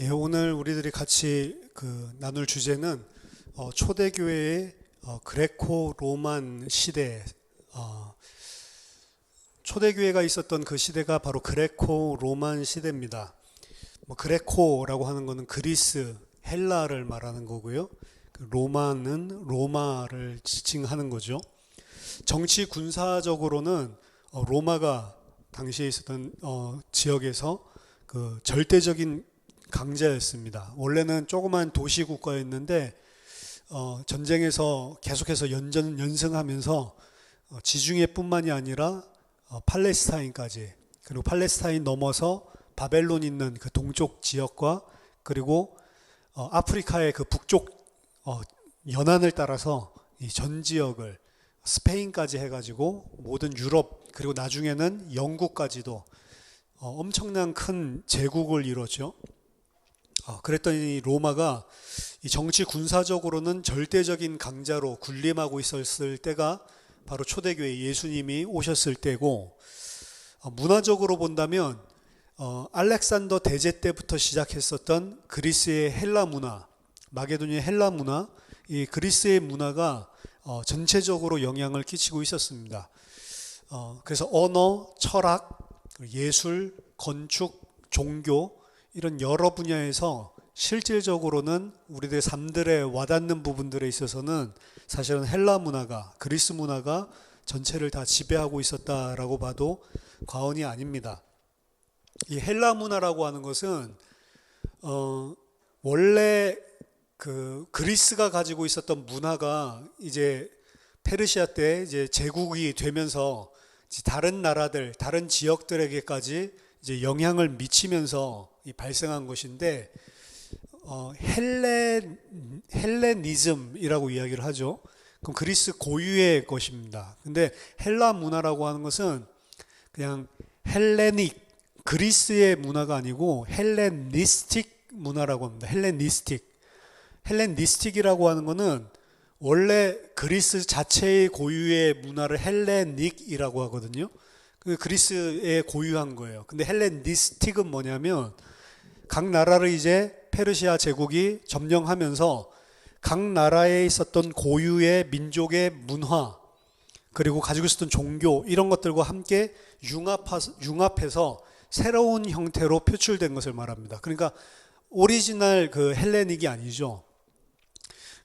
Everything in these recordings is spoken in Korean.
예, 오늘 우리들이 같이 나눌 주제는 초대교회의 그레코 로만 시대, 어, 초대교회가 있었던 그 시대가 바로 그레코 로만 시대입니다. 그레코라고 하는 것은 그리스, 헬라를 말하는 거고요. 로마는 로마를 지칭하는 거죠. 정치 군사적으로는 로마가 당시에 있었던 지역에서 그 절대적인 강자였습니다. 원래는 조그만 도시 국가였는데 전쟁에서 계속해서 연승하면서 지중해뿐만이 아니라 팔레스타인까지, 그리고 팔레스타인 넘어서 바벨론 있는 그 동쪽 지역과 그리고 아프리카의 그 북쪽 연안을 따라서 이 전 지역을 스페인까지 해가지고 모든 유럽, 그리고 나중에는 영국까지도 엄청난 큰 제국을 이뤘죠. 그랬더니 로마가 이 정치 군사적으로는 절대적인 강자로 군림하고 있었을 때가 바로 초대교회 예수님이 오셨을 때고, 문화적으로 본다면 알렉산더 대제 때부터 시작했었던 그리스의 헬라 문화, 마게도니아의 헬라 문화, 이 그리스의 문화가 전체적으로 영향을 끼치고 있었습니다. 그래서 언어, 철학, 예술, 건축, 종교, 이런 여러 분야에서 실질적으로는 우리들의 삶들에 와닿는 부분들에 있어서는 사실은 헬라 문화가, 그리스 문화가 전체를 다 지배하고 있었다라고 봐도 과언이 아닙니다. 이 헬라 문화라고 하는 것은 원래 그 그리스가 가지고 있었던 문화가 이제 페르시아 때 이제 제국이 되면서 다른 나라들, 다른 지역들에게까지 이제 영향을 미치면서 발생한 것인데, 헬레니즘이라고 이야기를 하죠. 그럼 그리스 고유의 것입니다. 근데 헬라 문화라고 하는 것은 그냥 헬레닉, 그리스의 문화가 아니고 헬레니스틱 문화라고 합니다. 헬레니스틱이라고 하는 것은 원래 그리스 자체의 고유의 문화를 헬레닉이라고 하거든요. 그리스에 고유한 거예요. 근데 헬레니스틱은 뭐냐면 각 나라를 이제 페르시아 제국이 점령하면서 각 나라에 있었던 고유의 민족의 문화, 그리고 가지고 있었던 종교, 이런 것들과 함께 융합해서 새로운 형태로 표출된 것을 말합니다. 그러니까 오리지널 그 헬레닉이 아니죠.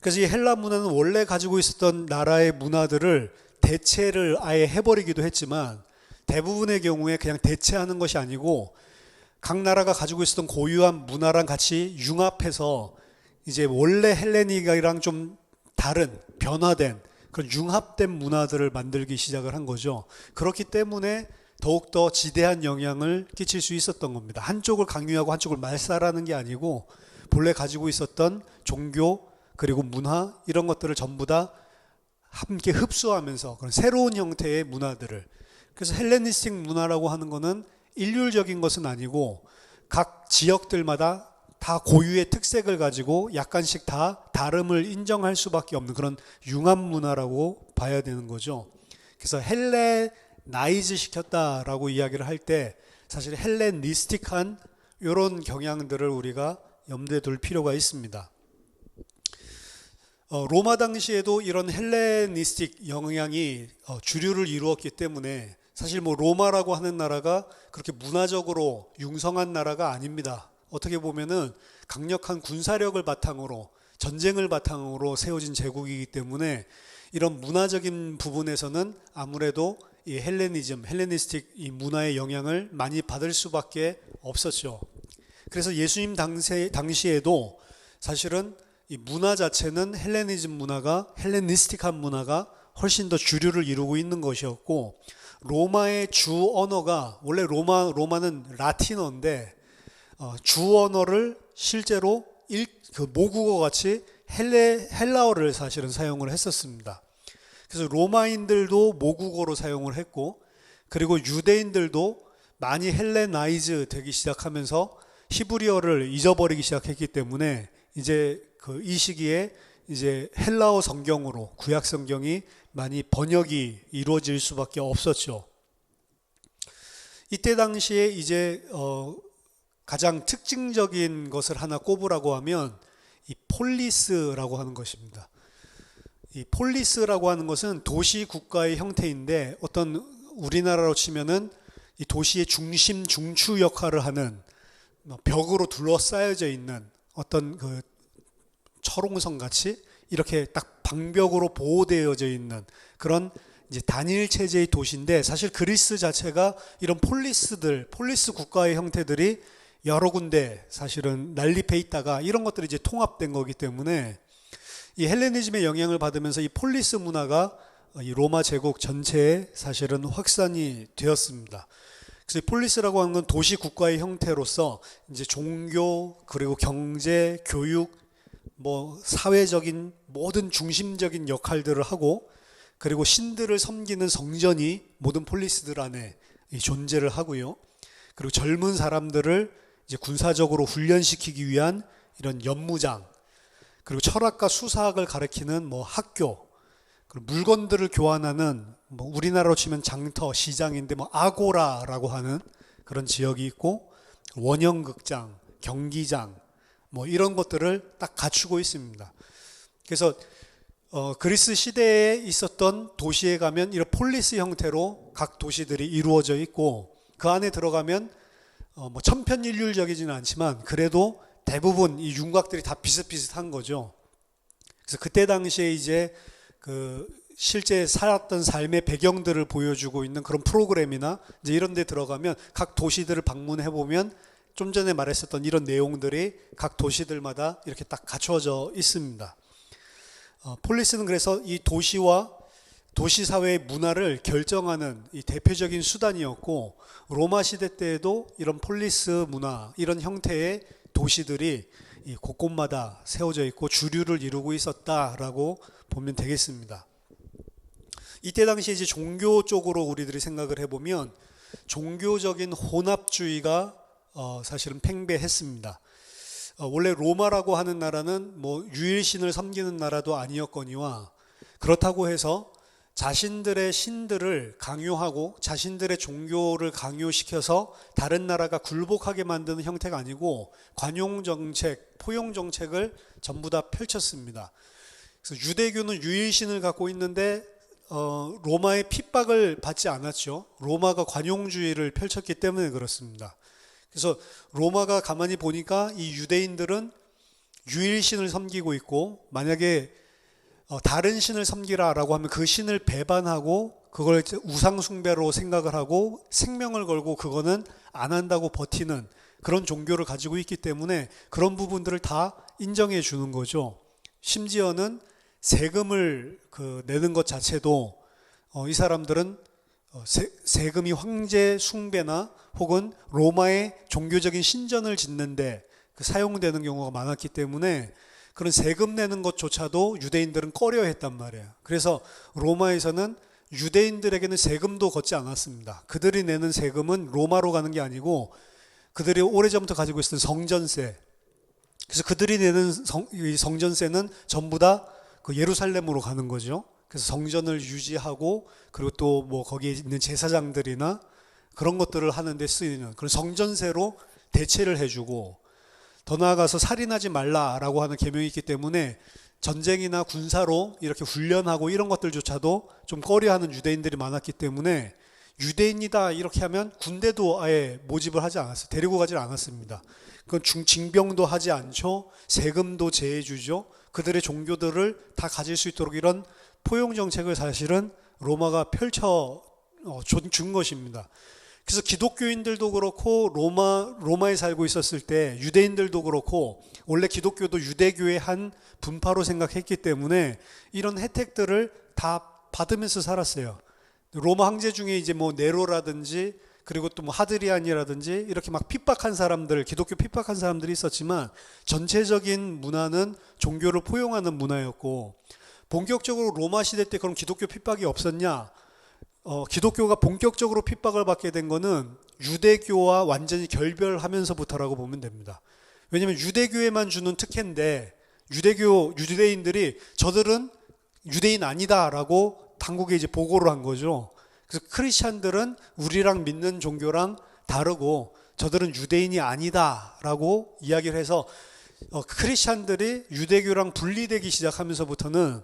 그래서 이 헬라 문화는 원래 가지고 있었던 나라의 문화들을 대체를 아예 해버리기도 했지만, 대부분의 경우에 그냥 대체하는 것이 아니고 각 나라가 가지고 있었던 고유한 문화랑 같이 융합해서 이제 원래 헬레닉이랑 좀 다른 변화된 그런 융합된 문화들을 만들기 시작을 한 거죠. 그렇기 때문에 더욱더 지대한 영향을 끼칠 수 있었던 겁니다. 한쪽을 강요하고 한쪽을 말살하는 게 아니고 본래 가지고 있었던 종교, 그리고 문화, 이런 것들을 전부 다 함께 흡수하면서 그런 새로운 형태의 문화들을, 그래서 헬레니스틱 문화라고 하는 것은 일률적인 것은 아니고 각 지역들마다 다 고유의 특색을 가지고 약간씩 다 다름을 인정할 수밖에 없는 그런 융합 문화라고 봐야 되는 거죠. 그래서 헬레나이즈 시켰다라고 이야기를 할 때 사실 헬레니스틱한 이런 경향들을 우리가 염두에 둘 필요가 있습니다. 로마 당시에도 이런 헬레니스틱 영향이 주류를 이루었기 때문에 사실 로마라고 하는 나라가 그렇게 문화적으로 융성한 나라가 아닙니다. 어떻게 보면은 강력한 군사력을 바탕으로, 전쟁을 바탕으로 세워진 제국이기 때문에 이런 문화적인 부분에서는 아무래도 이 헬레니스틱 이 문화의 영향을 많이 받을 수밖에 없었죠. 그래서 예수님 당시에도 사실은 이 문화 자체는 헬레니스틱한 문화가 훨씬 더 주류를 이루고 있는 것이었고, 로마의 주 언어가, 원래 로마는 라틴어인데 주 언어를 실제로 그 모국어 같이 헬라어를 사실은 사용을 했었습니다. 그래서 로마인들도 모국어로 사용을 했고, 그리고 유대인들도 많이 헬레나이즈 되기 시작하면서 히브리어를 잊어버리기 시작했기 때문에 이제 이 시기에 이제 헬라어 성경으로 구약 성경이 많이 번역이 이루어질 수밖에 없었죠. 이때 당시에 이제 가장 특징적인 것을 하나 꼽으라고 하면 이 폴리스라고 하는 것입니다. 이 폴리스라고 하는 것은 도시 국가의 형태인데 어떤 우리나라로 치면은 이 도시의 중심 중추 역할을 하는 벽으로 둘러싸여져 있는 어떤 그 철옹성 같이 이렇게 딱 방벽으로 보호되어져 있는 그런 이제 단일 체제의 도시인데, 사실 그리스 자체가 이런 폴리스 국가의 형태들이 여러 군데 사실은 난립해 있다가 이런 것들이 이제 통합된 거기 때문에 이 헬레니즘의 영향을 받으면서 이 폴리스 문화가 이 로마 제국 전체에 사실은 확산이 되었습니다. 그래서 이 폴리스라고 하는 건 도시 국가의 형태로서 이제 종교 그리고 경제, 교육, 뭐 사회적인 모든 중심적인 역할들을 하고, 그리고 신들을 섬기는 성전이 모든 폴리스들 안에 존재를 하고요. 그리고 젊은 사람들을 이제 군사적으로 훈련시키기 위한 이런 연무장, 그리고 철학과 수사학을 가르치는 뭐 학교, 그리고 물건들을 교환하는 뭐 우리나라로 치면 장터, 시장인데 뭐 아고라라고 하는 그런 지역이 있고, 원형극장, 경기장 뭐 이런 것들을 딱 갖추고 있습니다. 그래서 그리스 시대에 있었던 도시에 가면 이런 폴리스 형태로 각 도시들이 이루어져 있고, 그 안에 들어가면 뭐 천편일률적이지는 않지만 그래도 대부분 이 윤곽들이 다 비슷비슷한 거죠. 그래서 그때 당시에 이제 그 실제 살았던 삶의 배경들을 보여주고 있는 그런 프로그램이나 이제 이런 데 들어가면 각 도시들을 방문해 보면 좀 전에 말했었던 이런 내용들이 각 도시들마다 이렇게 딱 갖춰져 있습니다. 폴리스는 그래서 이 도시와 도시 사회의 문화를 결정하는 이 대표적인 수단이었고, 로마 시대 때에도 이런 폴리스 문화, 이런 형태의 도시들이 이 곳곳마다 세워져 있고 주류를 이루고 있었다라고 보면 되겠습니다. 이때 당시에 이제 종교 쪽으로 우리들이 생각을 해보면 종교적인 혼합주의가 사실은 팽배했습니다. 원래 로마라고 하는 나라는 뭐 유일신을 섬기는 나라도 아니었거니와, 그렇다고 해서 자신들의 신들을 강요하고 자신들의 종교를 강요시켜서 다른 나라가 굴복하게 만드는 형태가 아니고 관용정책, 포용정책을 전부 다 펼쳤습니다. 그래서 유대교는 유일신을 갖고 있는데 로마의 핍박을 받지 않았죠. 로마가 관용주의를 펼쳤기 때문에 그렇습니다. 그래서 로마가 가만히 보니까 이 유대인들은 유일신을 섬기고 있고, 만약에 다른 신을 섬기라라고 하면 그 신을 배반하고 그걸 우상숭배로 생각을 하고 생명을 걸고 그거는 안 한다고 버티는 그런 종교를 가지고 있기 때문에 그런 부분들을 다 인정해 주는 거죠. 심지어는 세금을 내는 것 자체도 이 사람들은 세금이 황제 숭배나 혹은 로마의 종교적인 신전을 짓는데 사용되는 경우가 많았기 때문에 그런 세금 내는 것조차도 유대인들은 꺼려했단 말이에요. 그래서 로마에서는 유대인들에게는 세금도 걷지 않았습니다. 그들이 내는 세금은 로마로 가는 게 아니고 그들이 오래전부터 가지고 있었던 성전세, 그래서 그들이 내는 성전세는 전부 다 그 예루살렘으로 가는 거죠. 그래서 성전을 유지하고 그리고 또 뭐 거기에 있는 제사장들이나 그런 것들을 하는데 쓰이는 그런 성전세로 대체를 해주고, 더 나아가서 살인하지 말라라고 하는 계명이 있기 때문에 전쟁이나 군사로 이렇게 훈련하고 이런 것들조차도 좀 꺼려하는 유대인들이 많았기 때문에 유대인이다 이렇게 하면 군대도 아예 모집을 하지 않았어요. 데리고 가지 않았습니다. 그건 징병도 하지 않죠. 세금도 제해주죠. 그들의 종교들을 다 가질 수 있도록 이런 포용 정책을 사실은 로마가 펼쳐 준 것입니다. 그래서 기독교인들도 그렇고 로마에 살고 있었을 때 유대인들도 그렇고 원래 기독교도 유대교의 한 분파로 생각했기 때문에 이런 혜택들을 다 받으면서 살았어요. 로마 황제 중에 이제 뭐 네로라든지 그리고 또 뭐 하드리안이라든지 이렇게 막 핍박한 사람들, 기독교 핍박한 사람들이 있었지만 전체적인 문화는 종교를 포용하는 문화였고, 본격적으로 로마 시대 때 그럼 기독교 핍박이 없었냐? 기독교가 본격적으로 핍박을 받게 된 거는 유대교와 완전히 결별하면서부터라고 보면 됩니다. 왜냐하면 유대교에만 주는 특혜인데 유대인들이 저들은 유대인 아니다라고 당국에 이제 보고를 한 거죠. 그래서 크리스찬들은 우리랑 믿는 종교랑 다르고 저들은 유대인이 아니다라고 이야기를 해서 크리스찬들이 유대교랑 분리되기 시작하면서부터는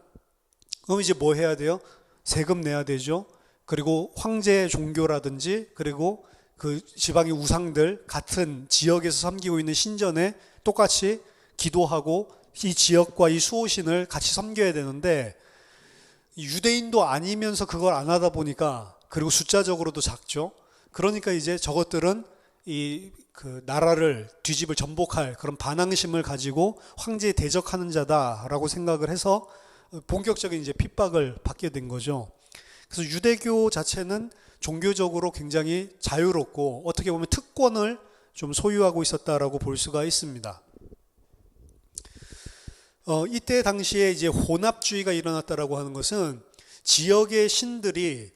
그럼 이제 뭐 해야 돼요? 세금 내야 되죠. 그리고 황제 종교라든지 그리고 그 지방의 우상들 같은 지역에서 섬기고 있는 신전에 똑같이 기도하고 이 지역과 이 수호신을 같이 섬겨야 되는데 유대인도 아니면서 그걸 안 하다 보니까 그리고 숫자적으로도 작죠. 그러니까 이제 저것들은 이 그 나라를 뒤집을 전복할 그런 반항심을 가지고 황제에 대적하는 자다라고 생각을 해서 본격적인 이제 핍박을 받게 된 거죠. 그래서 유대교 자체는 종교적으로 굉장히 자유롭고 어떻게 보면 특권을 좀 소유하고 있었다라고 볼 수가 있습니다. 이때 당시에 이제 혼합주의가 일어났다라고 하는 것은 지역의 신들이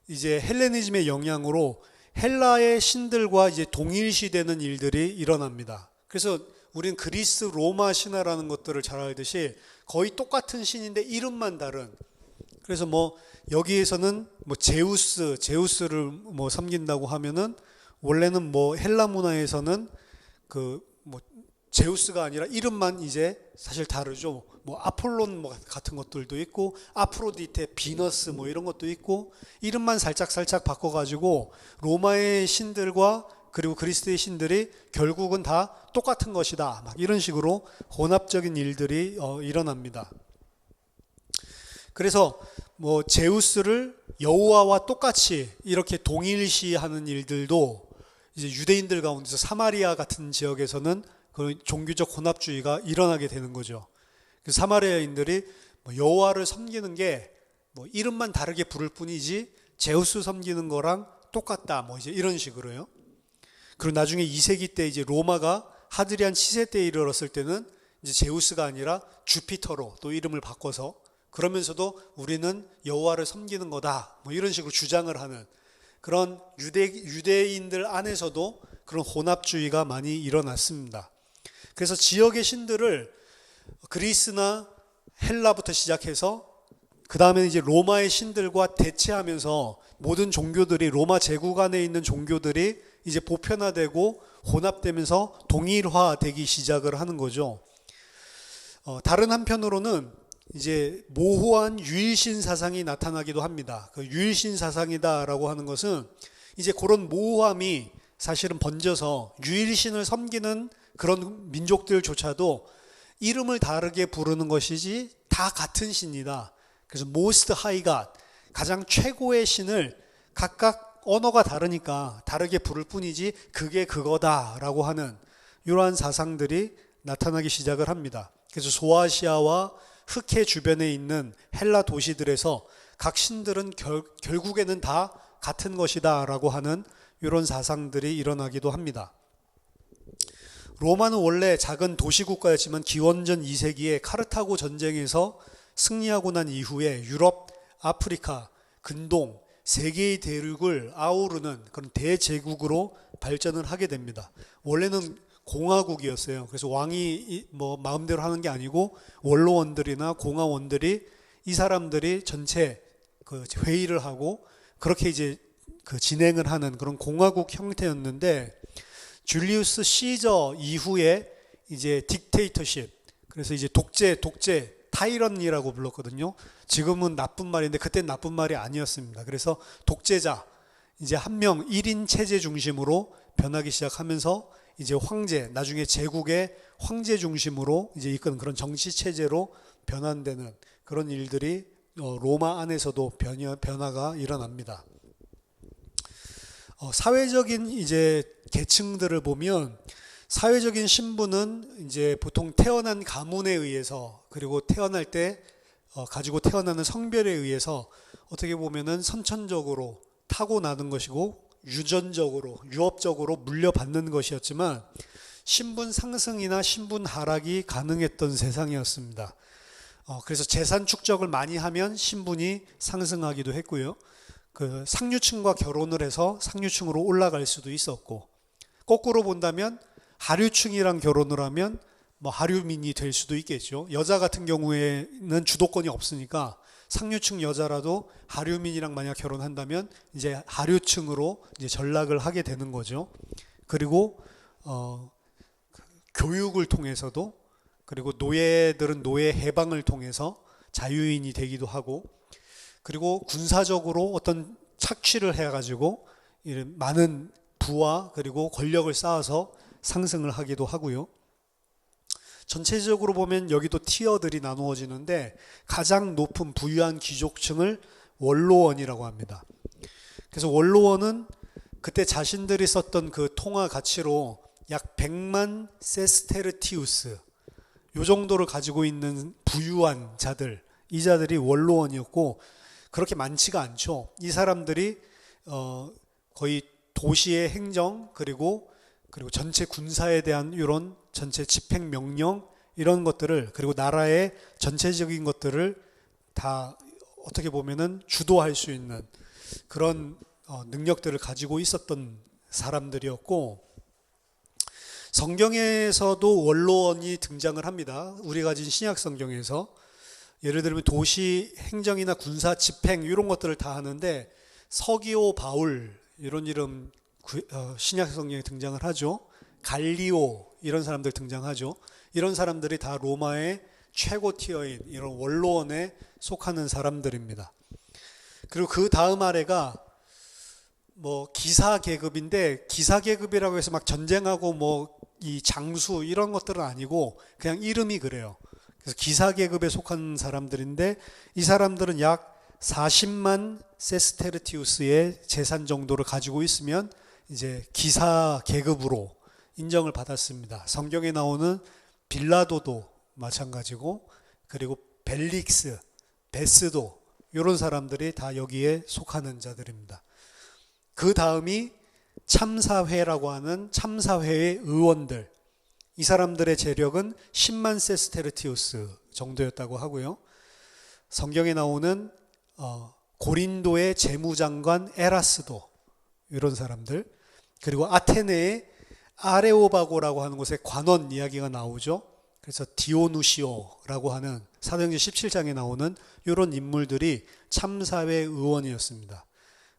이제 헬레니즘의 영향으로 헬라의 신들과 이제 동일시되는 일들이 일어납니다. 그래서 우리는 그리스 로마 신화라는 것들을 잘 알듯이 거의 똑같은 신인데 이름만 다른. 그래서 뭐 여기에서는 뭐 제우스를 뭐 섬긴다고 하면은 원래는 뭐 헬라 문화에서는 그 뭐 제우스가 아니라 이름만 이제 사실 다르죠. 뭐 아폴론 뭐 같은 것들도 있고 아프로디테, 비너스 뭐 이런 것도 있고 이름만 살짝 바꿔가지고 로마의 신들과 그리고 그리스의 신들이 결국은 다 똑같은 것이다. 막 이런 식으로 혼합적인 일들이 일어납니다. 그래서 뭐 제우스를 여호와와 똑같이 이렇게 동일시하는 일들도 이제 유대인들 가운데서 사마리아 같은 지역에서는 그 종교적 혼합주의가 일어나게 되는 거죠. 그래서 사마리아인들이 뭐 여호와를 섬기는 게 뭐 이름만 다르게 부를 뿐이지 제우스 섬기는 거랑 똑같다. 뭐 이제 이런 식으로요. 그리고 나중에 2세기 때 이제 로마가 하드리안 치세 때에 이르렀을 때는 이제 제우스가 아니라 주피터로 또 이름을 바꿔서 그러면서도 우리는 여호와를 섬기는 거다. 뭐 이런 식으로 주장을 하는 그런 유대인들 안에서도 그런 혼합주의가 많이 일어났습니다. 그래서 지역의 신들을 그리스나 헬라부터 시작해서 그 다음에 이제 로마의 신들과 대체하면서 모든 종교들이 로마 제국 안에 있는 종교들이 이제 보편화되고 혼합되면서 동일화되기 시작을 하는 거죠. 다른 한편으로는 이제 모호한 유일신 사상이 나타나기도 합니다. 그 유일신 사상이다라고 하는 것은 이제 그런 모호함이 사실은 번져서 유일신을 섬기는 그런 민족들조차도 이름을 다르게 부르는 것이지 다 같은 신이다. 그래서 most high God, 가장 최고의 신을 각각 언어가 다르니까 다르게 부를 뿐이지 그게 그거다라고 하는 이러한 사상들이 나타나기 시작을 합니다. 그래서 소아시아와 흑해 주변에 있는 헬라 도시들에서 각 신들은 결국에는 다 같은 것이다라고 하는 이런 사상들이 일어나기도 합니다. 로마는 원래 작은 도시국가였지만 기원전 2세기에 카르타고 전쟁에서 승리하고 난 이후에 유럽, 아프리카, 근동, 세 개의 대륙을 아우르는 그런 대제국으로 발전을 하게 됩니다. 원래는 공화국이었어요. 그래서 왕이 뭐 마음대로 하는 게 아니고 원로원들이나 공화원들이 이 사람들이 전체 그 회의를 하고 그렇게 이제 그 진행을 하는 그런 공화국 형태였는데 줄리우스 시저 이후에 이제 딕테이터십, 그래서 이제 독재 타이런이라고 불렀거든요. 지금은 나쁜 말인데 그땐 나쁜 말이 아니었습니다. 그래서 독재자, 이제 한 명 1인 체제 중심으로 변하기 시작하면서 이제 황제, 나중에 제국의 황제 중심으로 이제 이끄는 그런 정치 체제로 변환되는 그런 일들이 로마 안에서도 변화가 일어납니다. 사회적인 이제 계층들을 보면 사회적인 신분은 이제 보통 태어난 가문에 의해서 그리고 태어날 때 가지고 태어나는 성별에 의해서 어떻게 보면은 선천적으로 타고나는 것이고 유업적으로 물려받는 것이었지만 신분 상승이나 신분 하락이 가능했던 세상이었습니다. 그래서 재산 축적을 많이 하면 신분이 상승하기도 했고요. 그 상류층과 결혼을 해서 상류층으로 올라갈 수도 있었고, 거꾸로 본다면 하류층이랑 결혼을 하면 뭐 하류민이 될 수도 있겠죠. 여자 같은 경우에는 주도권이 없으니까 상류층 여자라도 하류민이랑 만약 결혼한다면 이제 하류층으로 이제 전락을 하게 되는 거죠. 그리고 교육을 통해서도, 그리고 노예들은 노예 해방을 통해서 자유인이 되기도 하고, 그리고 군사적으로 어떤 착취를 해가지고 이런 많은 부와 그리고 권력을 쌓아서 상승을 하기도 하고요. 전체적으로 보면 여기도 티어들이 나누어지는데 가장 높은 부유한 귀족층을 원로원이라고 합니다. 그래서 원로원은 그때 자신들이 썼던 그 통화 가치로 약 100만 세스테르티우스, 요 정도를 가지고 있는 부유한 자들, 이 자들이 원로원이었고, 그렇게 많지가 않죠. 이 사람들이 거의 도시의 행정, 그리고 전체 군사에 대한 이런 전체 집행 명령, 이런 것들을, 그리고 나라의 전체적인 것들을 다 어떻게 보면은 주도할 수 있는 그런 능력들을 가지고 있었던 사람들이었고, 성경에서도 원로원이 등장을 합니다. 우리가 가진 신약 성경에서 예를 들면 도시 행정이나 군사 집행 이런 것들을 다 하는데, 서기오 바울 이런 이름 신약 성경에 등장을 하죠. 갈리오 이런 사람들 등장하죠. 이런 사람들이 다 로마의 최고 티어인 이런 원로원에 속하는 사람들입니다. 그리고 그 다음 아래가 뭐 기사 계급인데, 기사 계급이라고 해서 막 전쟁하고 뭐 이 장수 이런 것들은 아니고 그냥 이름이 그래요. 그래서 기사 계급에 속한 사람들인데, 이 사람들은 약 40만 세스테르티우스의 재산 정도를 가지고 있으면 이제 기사 계급으로 인정을 받았습니다. 성경에 나오는 빌라도도 마찬가지고, 그리고 벨릭스, 베스도 이런 사람들이 다 여기에 속하는 자들입니다. 그 다음이 참사회라고 하는 참사회의 의원들, 이 사람들의 재력은 10만 세스테르티우스 정도였다고 하고요. 성경에 나오는 고린도의 재무장관 에라스도, 이런 사람들, 그리고 아테네의 아레오바고라고 하는 곳에 관원 이야기가 나오죠. 그래서 디오누시오라고 하는 사도행전 17장에 나오는 이런 인물들이 참사회 의원이었습니다.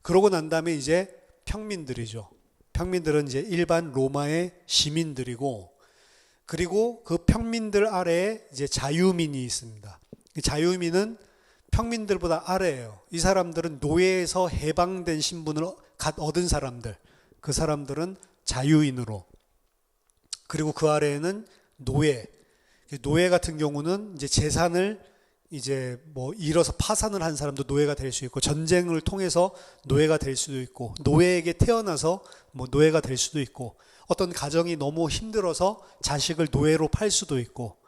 그러고 난 다음에 이제 평민들이죠. 평민들은 이제 일반 로마의 시민들이고, 그리고 그 평민들 아래에 이제 자유민이 있습니다. 자유민은 평민들보다 아래예요. 이 사람들은 노예에서 해방된 신분을 얻은 사람들, 그 사람들은 자유인으로, 그리고 그 아래에는 노예 같은 경우는 이제 재산을 이제 뭐 잃어서 파산을 한 사람도 노예가 될 수 있고, 전쟁을 통해서 노예가 될 수도 있고, 노예에게 태어나서 뭐 노예가 될 수도 있고, 어떤 가정이 너무 힘들어서 자식을 노예로 팔 수도 있고,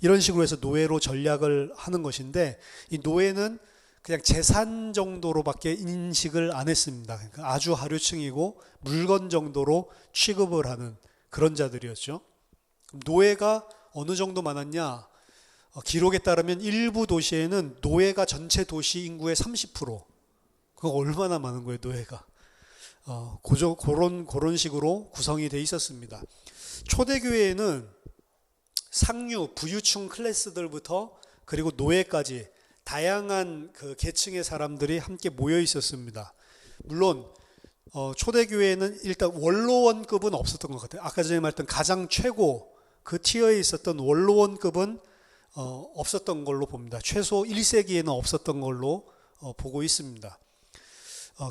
이런 식으로 해서 노예로 전략을 하는 것인데, 이 노예는 그냥 재산 정도로밖에 인식을 안 했습니다. 그러니까 아주 하류층이고 물건 정도로 취급을 하는 그런 자들이었죠. 그럼 노예가 어느 정도 많았냐? 기록에 따르면 일부 도시에는 노예가 전체 도시 인구의 30%. 그거 얼마나 많은 거예요, 노예가. 그런 식으로 구성이 돼 있었습니다. 초대교회에는 상류, 부유층 클래스들부터 그리고 노예까지 다양한 그 계층의 사람들이 함께 모여 있었습니다. 물론 초대교회에는 일단 원로원급은 없었던 것 같아요. 아까 전에 말했던 가장 최고 그 티어에 있었던 원로원급은 없었던 걸로 봅니다. 최소 1세기에는 없었던 걸로 보고 있습니다.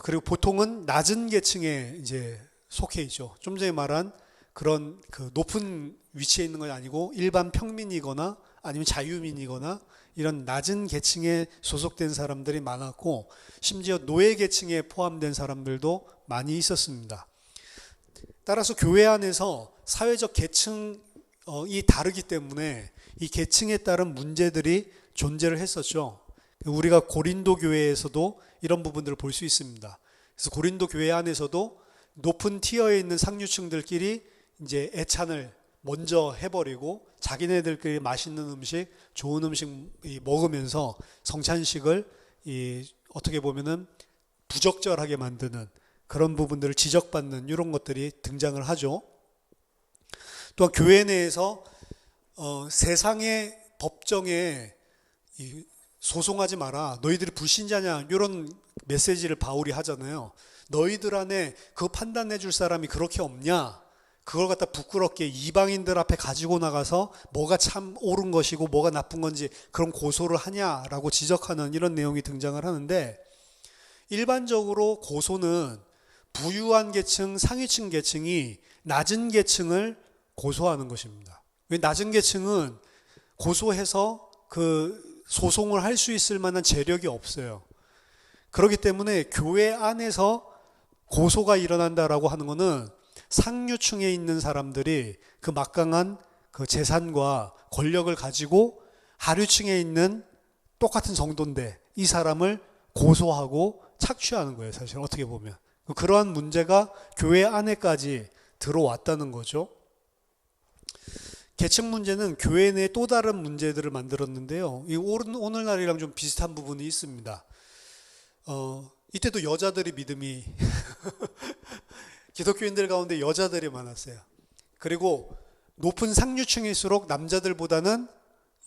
그리고 보통은 낮은 계층에 이제 속해 있죠. 좀 전에 말한 그런 그 높은 위치에 있는 건 아니고 일반 평민이거나 아니면 자유민이거나 이런 낮은 계층에 소속된 사람들이 많았고, 심지어 노예 계층에 포함된 사람들도 많이 있었습니다. 따라서 교회 안에서 사회적 계층이 다르기 때문에 이 계층에 따른 문제들이 존재를 했었죠. 우리가 고린도 교회에서도 이런 부분들을 볼 수 있습니다. 그래서 고린도 교회 안에서도 높은 티어에 있는 상류층들끼리 이제 애찬을 먼저 해버리고 자기네들끼리 맛있는 음식, 좋은 음식 먹으면서 성찬식을 어떻게 보면은 부적절하게 만드는 그런 부분들을 지적받는 이런 것들이 등장을 하죠. 또한 교회 내에서 세상의 법정에 소송하지 마라, 너희들이 불신자냐, 이런 메시지를 바울이 하잖아요. 너희들 안에 그 판단해 줄 사람이 그렇게 없냐, 그걸 갖다 부끄럽게 이방인들 앞에 가지고 나가서 뭐가 참 옳은 것이고 뭐가 나쁜 건지 그런 고소를 하냐라고 지적하는 이런 내용이 등장을 하는데, 일반적으로 고소는 부유한 계층, 상위층 계층이 낮은 계층을 고소하는 것입니다. 왜? 낮은 계층은 고소해서 그 소송을 할 수 있을 만한 재력이 없어요. 그렇기 때문에 교회 안에서 고소가 일어난다라고 하는 것은 상류층에 있는 사람들이 그 막강한 그 재산과 권력을 가지고 하류층에 있는 똑같은 정도인데 이 사람을 고소하고 착취하는 거예요. 사실 어떻게 보면 그러한 문제가 교회 안에까지 들어왔다는 거죠. 계층 문제는 교회 내 또 다른 문제들을 만들었는데요. 이 오늘날이랑 좀 비슷한 부분이 있습니다. 이때도 여자들이 믿음이 기독교인들 가운데 여자들이 많았어요. 그리고 높은 상류층일수록 남자들보다는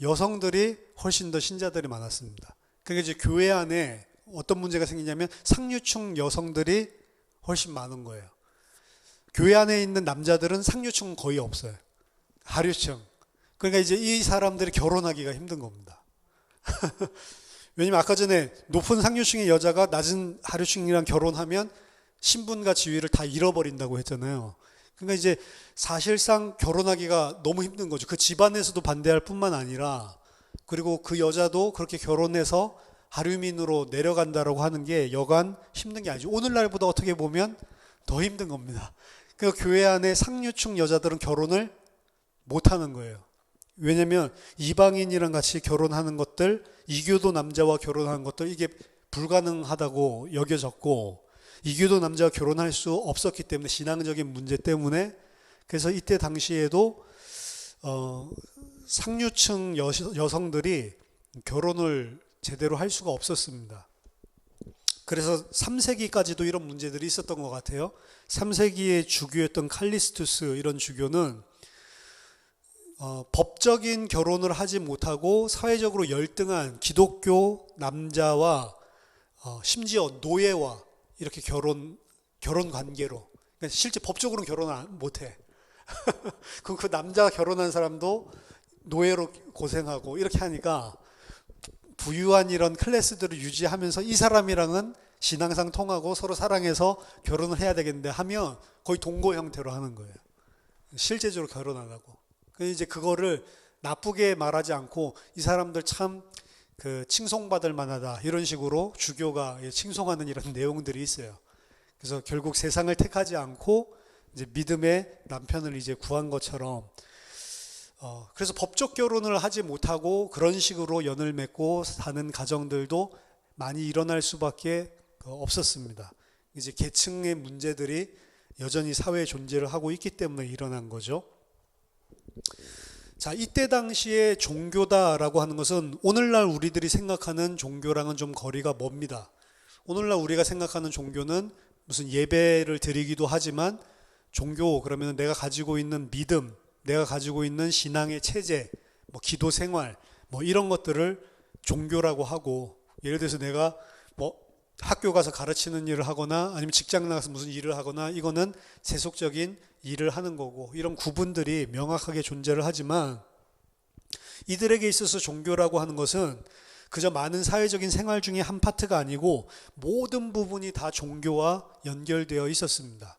여성들이 훨씬 더 신자들이 많았습니다. 그러니까 이제 교회 안에 어떤 문제가 생기냐면 상류층 여성들이 훨씬 많은 거예요. 교회 안에 있는 남자들은 상류층은 거의 없어요. 하류층. 그러니까 이제 이 사람들이 결혼하기가 힘든 겁니다. 왜냐면 아까 전에 높은 상류층의 여자가 낮은 하류층이랑 결혼하면 신분과 지위를 다 잃어버린다고 했잖아요. 그러니까 이제 사실상 결혼하기가 너무 힘든 거죠. 그 집안에서도 반대할 뿐만 아니라, 그리고 그 여자도 그렇게 결혼해서 하류민으로 내려간다라고 하는 게 여간 힘든 게 아니죠. 오늘날보다 어떻게 보면 더 힘든 겁니다. 그러니까 교회 안에 상류층 여자들은 결혼을 못 하는 거예요. 왜냐면 이방인이랑 같이 결혼하는 것들, 이교도 남자와 결혼하는 것들, 이게 불가능하다고 여겨졌고, 이교도 남자와 결혼할 수 없었기 때문에, 신앙적인 문제 때문에. 그래서 이때 당시에도 상류층 여성들이 결혼을 제대로 할 수가 없었습니다. 그래서 3세기까지도 이런 문제들이 있었던 것 같아요. 3세기의 주교였던 칼리스투스, 이런 주교는 법적인 결혼을 하지 못하고 사회적으로 열등한 기독교 남자와 심지어 노예와 이렇게 결혼 관계로, 그러니까 실제 법적으로는 결혼 못해. 그 남자가 결혼한 사람도 노예로 고생하고 이렇게 하니까 부유한 이런 클래스들을 유지하면서 이 사람이랑은 신앙상 통하고 서로 사랑해서 결혼을 해야 되겠는데 하면 거의 동거 형태로 하는 거예요. 실제적으로 결혼 안 하고. 이제 그거를 나쁘게 말하지 않고 이 사람들 참 그 칭송받을 만하다, 이런 식으로 주교가 칭송하는 이런 내용들이 있어요. 그래서 결국 세상을 택하지 않고 이제 믿음의 남편을 이제 구한 것처럼, 그래서 법적 결혼을 하지 못하고 그런 식으로 연을 맺고 사는 가정들도 많이 일어날 수밖에 없었습니다. 이제 계층의 문제들이 여전히 사회에 존재를 하고 있기 때문에 일어난 거죠. 자, 이때 당시에 종교다라고 하는 것은 오늘날 우리들이 생각하는 종교랑은 좀 거리가 멉니다. 오늘날 우리가 생각하는 종교는 무슨 예배를 드리기도 하지만, 종교 그러면 내가 가지고 있는 믿음, 내가 가지고 있는 신앙의 체제, 뭐 기도 생활, 뭐 이런 것들을 종교라고 하고, 예를 들어서 내가 뭐 학교 가서 가르치는 일을 하거나 아니면 직장 나가서 무슨 일을 하거나, 이거는 세속적인 일을 하는 거고, 이런 구분들이 명확하게 존재를 하지만, 이들에게 있어서 종교라고 하는 것은 그저 많은 사회적인 생활 중에 한 파트가 아니고 모든 부분이 다 종교와 연결되어 있었습니다.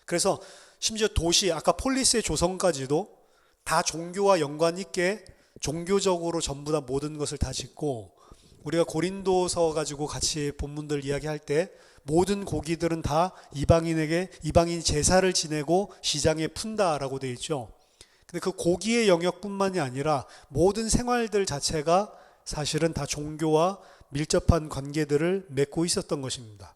그래서 심지어 도시, 아까 폴리스의 조성까지도 다 종교와 연관 있게 종교적으로 전부 다 모든 것을 다 짓고, 우리가 고린도서 가지고 같이 본문들 이야기할 때 모든 고기들은 다 이방인이 제사를 지내고 시장에 푼다라고 되어 있죠. 근데 그 고기의 영역뿐만이 아니라 모든 생활들 자체가 사실은 다 종교와 밀접한 관계들을 맺고 있었던 것입니다.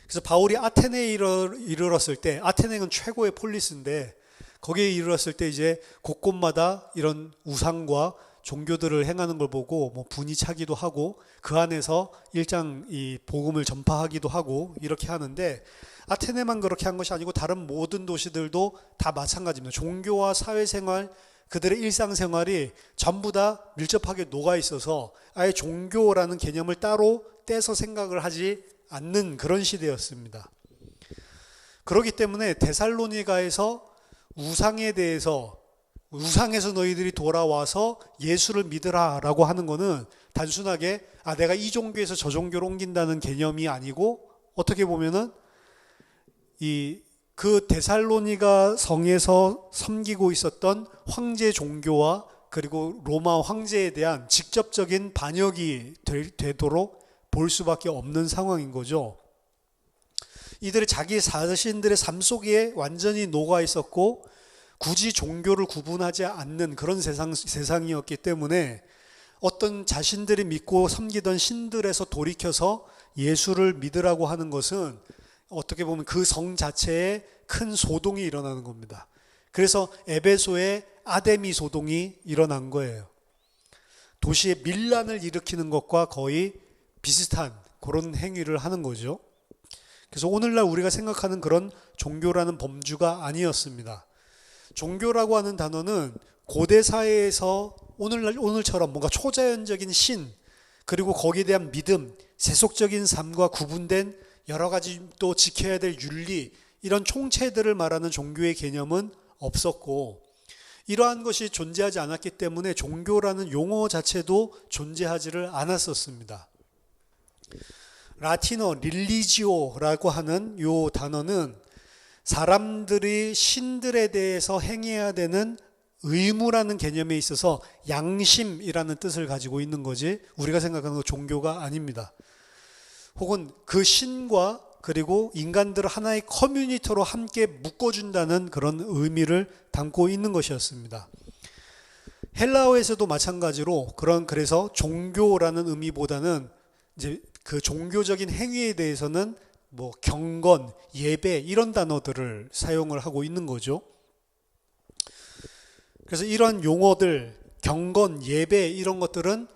그래서 바울이 아테네에 이르렀을 때, 아테네는 최고의 폴리스인데 거기에 이르렀을 때 이제 곳곳마다 이런 우상과 종교들을 행하는 걸 보고 뭐 분이 차기도 하고, 그 안에서 일장 이 복음을 전파하기도 하고 이렇게 하는데, 아테네만 그렇게 한 것이 아니고 다른 모든 도시들도 다 마찬가지입니다. 종교와 사회생활, 그들의 일상생활이 전부 다 밀접하게 녹아 있어서 아예 종교라는 개념을 따로 떼서 생각을 하지 않는 그런 시대였습니다. 그렇기 때문에 데살로니가에서 우상에서 너희들이 돌아와서 예수를 믿으라라고 하는 거는 단순하게 내가 이 종교에서 저 종교로 옮긴다는 개념이 아니고, 어떻게 보면은 그 데살로니가 성에서 섬기고 있었던 황제 종교와 그리고 로마 황제에 대한 직접적인 반역이 되도록 볼 수밖에 없는 상황인 거죠. 이들이 자기 자신들의 삶 속에 완전히 녹아 있었고 굳이 종교를 구분하지 않는 그런 세상이었기 때문에 어떤 자신들이 믿고 섬기던 신들에서 돌이켜서 예수를 믿으라고 하는 것은 어떻게 보면 그 성 자체에 큰 소동이 일어나는 겁니다. 그래서 에베소에 아데미 소동이 일어난 거예요. 도시에 밀란을 일으키는 것과 거의 비슷한 그런 행위를 하는 거죠. 그래서 오늘날 우리가 생각하는 그런 종교라는 범주가 아니었습니다. 종교라고 하는 단어는 고대 사회에서 오늘처럼 뭔가 초자연적인 신, 그리고 거기에 대한 믿음, 세속적인 삶과 구분된 여러 가지 또 지켜야 될 윤리, 이런 총체들을 말하는 종교의 개념은 없었고, 이러한 것이 존재하지 않았기 때문에 종교라는 용어 자체도 존재하지를 않았었습니다. 라틴어 릴리지오라고 하는 이 단어는 사람들이 신들에 대해서 행해야 되는 의무라는 개념에 있어서 양심이라는 뜻을 가지고 있는 거지, 우리가 생각하는 거 종교가 아닙니다. 혹은 그 신과 그리고 인간들을 하나의 커뮤니티로 함께 묶어준다는 그런 의미를 담고 있는 것이었습니다. 헬라어에서도 마찬가지로 그래서 종교라는 의미보다는 이제 그 종교적인 행위에 대해서는 뭐 경건, 예배 이런 단어들을 사용을 하고 있는 거죠. 그래서 이런 용어들, 경건, 예배 이런 것들은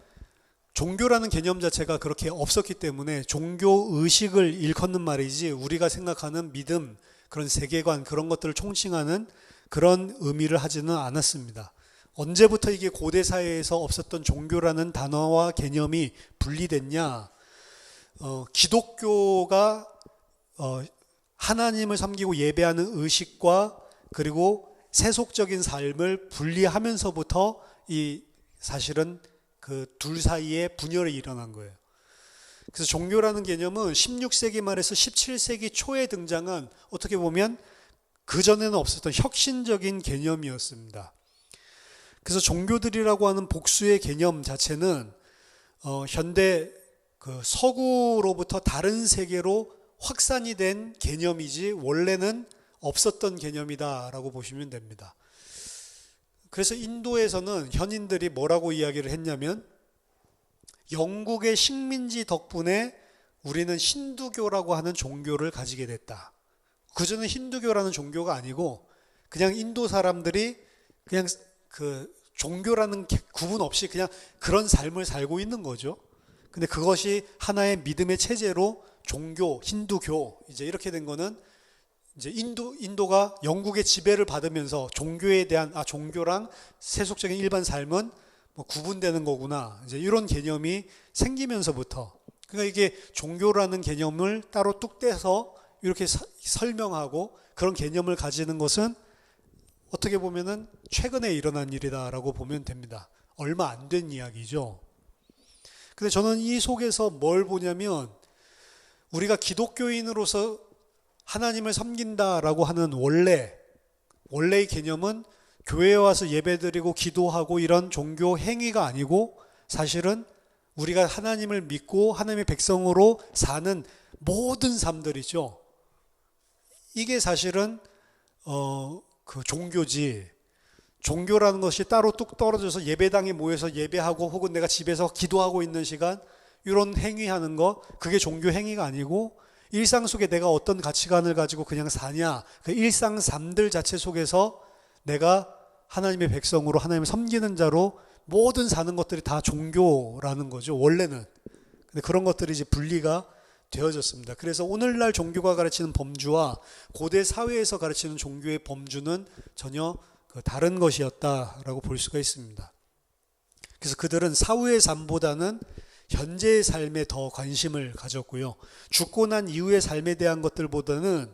종교라는 개념 자체가 그렇게 없었기 때문에 종교 의식을 일컫는 말이지, 우리가 생각하는 믿음, 그런 세계관, 그런 것들을 총칭하는 그런 의미를 하지는 않았습니다. 언제부터 이게 고대 사회에서 없었던 종교라는 단어와 개념이 분리됐냐? 기독교가 하나님을 섬기고 예배하는 의식과 그리고 세속적인 삶을 분리하면서부터 사실은 그 둘 사이에 분열이 일어난 거예요. 그래서 종교라는 개념은 16세기 말에서 17세기 초에 등장한, 어떻게 보면 그전에는 없었던 혁신적인 개념이었습니다. 그래서 종교들이라고 하는 복수의 개념 자체는 현대 그 서구로부터 다른 세계로 확산이 된 개념이지 원래는 없었던 개념이다라고 보시면 됩니다. 그래서 인도에서는 현인들이 뭐라고 이야기를 했냐면, 영국의 식민지 덕분에 우리는 힌두교라고 하는 종교를 가지게 됐다. 그전에 힌두교라는 종교가 아니고 그냥 인도 사람들이 그냥 그 종교라는 구분 없이 그냥 그런 삶을 살고 있는 거죠. 근데 그것이 하나의 믿음의 체제로 종교, 힌두교 이제 이렇게 된 거는 이제 인도가 영국의 지배를 받으면서 종교에 대한 종교랑 세속적인 일반 삶은 뭐 구분되는 거구나, 이제 이런 개념이 생기면서부터, 그러니까 이게 종교라는 개념을 따로 뚝 떼서 이렇게 설명하고 그런 개념을 가지는 것은 어떻게 보면은 최근에 일어난 일이다라고 보면 됩니다. 얼마 안 된 이야기죠. 근데 저는 이 속에서 뭘 보냐면, 우리가 기독교인으로서 하나님을 섬긴다라고 하는 원래의 개념은 교회에 와서 예배드리고 기도하고 이런 종교 행위가 아니고, 사실은 우리가 하나님을 믿고 하나님의 백성으로 사는 모든 삶들이죠. 이게 사실은 그 종교지. 종교라는 것이 따로 뚝 떨어져서 예배당에 모여서 예배하고 혹은 내가 집에서 기도하고 있는 시간, 이런 행위하는 거, 그게 종교 행위가 아니고, 일상 속에 내가 어떤 가치관을 가지고 그냥 사냐, 그 일상 삶들 자체 속에서 내가 하나님의 백성으로 하나님을 섬기는 자로 모든 사는 것들이 다 종교라는 거죠, 원래는. 근데 그런 것들이 이제 분리가 되어졌습니다. 그래서 오늘날 종교가 가르치는 범주와 고대 사회에서 가르치는 종교의 범주는 전혀 다른 것이었다라고 볼 수가 있습니다. 그래서 그들은 사후의 삶보다는 현재의 삶에 더 관심을 가졌고요. 죽고 난 이후의 삶에 대한 것들보다는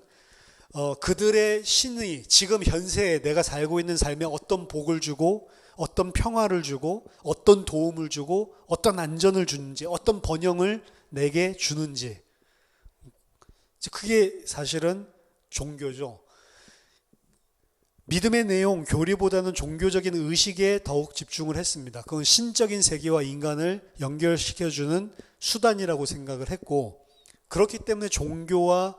그들의 신의 지금 현세에 내가 살고 있는 삶에 어떤 복을 주고 어떤 평화를 주고 어떤 도움을 주고 어떤 안전을 주는지 어떤 번영을 내게 주는지, 그게 사실은 종교죠. 믿음의 내용, 교리보다는 종교적인 의식에 더욱 집중을 했습니다. 그건 신적인 세계와 인간을 연결시켜주는 수단이라고 생각을 했고, 그렇기 때문에 종교와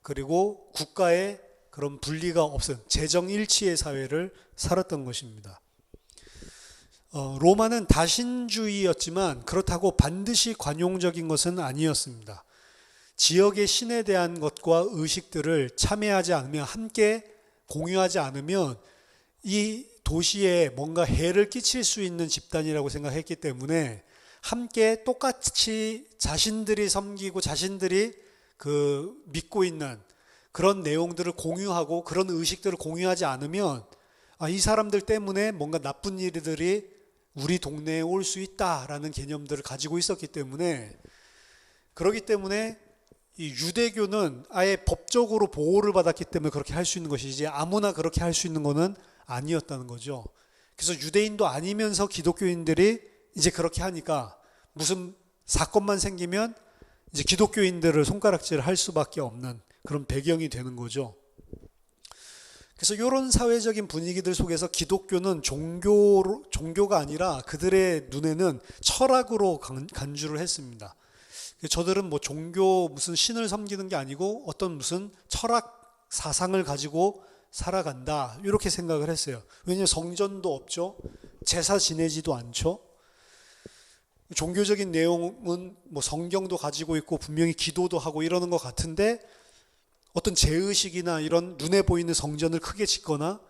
그리고 국가의 그런 분리가 없은 재정일치의 사회를 살았던 것입니다. 로마는 다신주의였지만 그렇다고 반드시 관용적인 것은 아니었습니다. 지역의 신에 대한 것과 의식들을 참여하지 않으면, 함께 공유하지 않으면 이 도시에 뭔가 해를 끼칠 수 있는 집단이라고 생각했기 때문에 함께 똑같이 자신들이 섬기고 자신들이 믿고 있는 그런 내용들을 공유하고 그런 의식들을 공유하지 않으면 이 사람들 때문에 뭔가 나쁜 일들이 우리 동네에 올 수 있다라는 개념들을 가지고 있었기 때문에, 그렇기 때문에 이 유대교는 아예 법적으로 보호를 받았기 때문에 그렇게 할 수 있는 것이지 아무나 그렇게 할 수 있는 것은 아니었다는 거죠. 그래서 유대인도 아니면서 기독교인들이 이제 그렇게 하니까 무슨 사건만 생기면 이제 기독교인들을 손가락질을 할 수밖에 없는 그런 배경이 되는 거죠. 그래서 이런 사회적인 분위기들 속에서 기독교는 종교가 아니라 그들의 눈에는 철학으로 간주를 했습니다. 저들은 뭐 종교 무슨 신을 섬기는 게 아니고 어떤 무슨 철학 사상을 가지고 살아간다, 이렇게 생각을 했어요. 왜냐하면 성전도 없죠. 제사 지내지도 않죠. 종교적인 내용은 뭐 성경도 가지고 있고 분명히 기도도 하고 이러는 것 같은데, 어떤 제의식이나 이런 눈에 보이는 성전을 크게 짓거나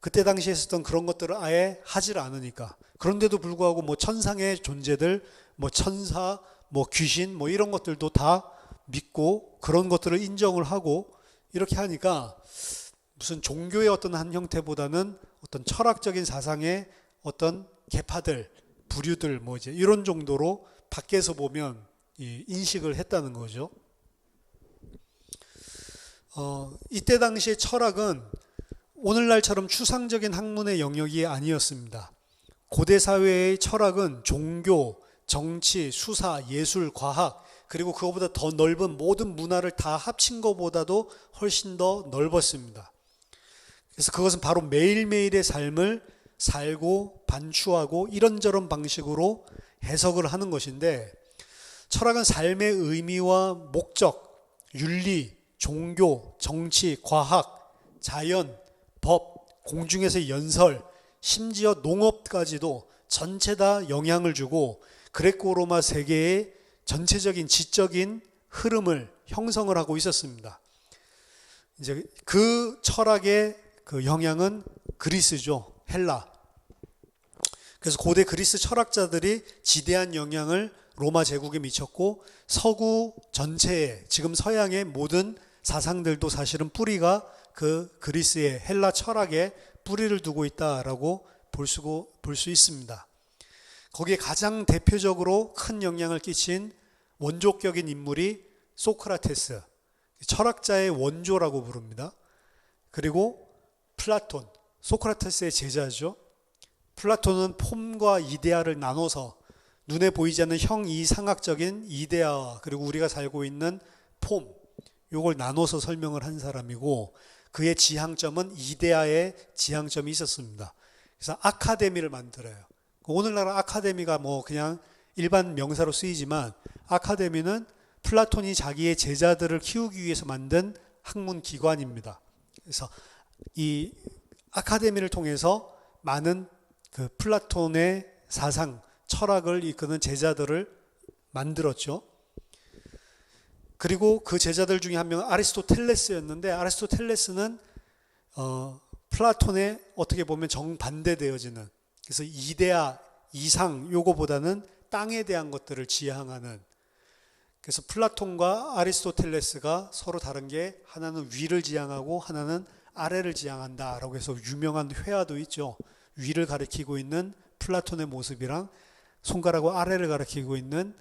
그때 당시에 했었던 그런 것들을 아예 하질 않으니까, 그런데도 불구하고 뭐 천상의 존재들, 뭐 천사, 뭐 귀신, 뭐 이런 것들도 다 믿고 그런 것들을 인정을 하고 이렇게 하니까 무슨 종교의 어떤 한 형태보다는 어떤 철학적인 사상의 어떤 계파들, 부류들 뭐 이제 이런 정도로 밖에서 보면 인식을 했다는 거죠. 이때 당시의 철학은 오늘날처럼 추상적인 학문의 영역이 아니었습니다. 고대 사회의 철학은 종교, 정치, 수사, 예술, 과학, 그리고 그것보다 더 넓은 모든 문화를 다 합친 것보다도 훨씬 더 넓었습니다. 그래서 그것은 바로 매일매일의 삶을 살고 반추하고 이런저런 방식으로 해석을 하는 것인데, 철학은 삶의 의미와 목적, 윤리, 종교, 정치, 과학, 자연, 법, 공중에서의 연설, 심지어 농업까지도 전체 다 영향을 주고 그레코로마 세계의 전체적인 지적인 흐름을 형성을 하고 있었습니다. 이제 그 철학의 그 영향은 그리스죠. 헬라. 그래서 고대 그리스 철학자들이 지대한 영향을 로마 제국에 미쳤고, 서구 전체에, 지금 서양의 모든 사상들도 사실은 뿌리가 그 그리스의 헬라 철학에 뿌리를 두고 있다라고 볼 수 있습니다. 거기에 가장 대표적으로 큰 영향을 끼친 원조격인 인물이 소크라테스, 철학자의 원조라고 부릅니다. 그리고 플라톤, 소크라테스의 제자죠. 플라톤은 폼과 이데아를 나눠서 눈에 보이지 않는 형이상학적인 이데아와 그리고 우리가 살고 있는 폼, 요걸 나눠서 설명을 한 사람이고, 그의 지향점은 이데아의 지향점이 있었습니다. 그래서 아카데미를 만들어요. 오늘날 아카데미가 뭐 그냥 일반 명사로 쓰이지만, 아카데미는 플라톤이 자기의 제자들을 키우기 위해서 만든 학문 기관입니다. 그래서 이 아카데미를 통해서 많은 그 플라톤의 사상, 철학을 이끄는 제자들을 만들었죠. 그리고 그 제자들 중에 한 명은 아리스토텔레스였는데, 아리스토텔레스는 플라톤의 어떻게 보면 정반대되어지는, 그래서 이데아, 이상 요거보다는 땅에 대한 것들을 지향하는, 그래서 플라톤과 아리스토텔레스가 서로 다른 게 하나는 위를 지향하고 하나는 아래를 지향한다라고 해서 유명한 회화도 있죠. 위를 가리키고 있는 플라톤의 모습이랑 손가락으로 아래를 가리키고 있는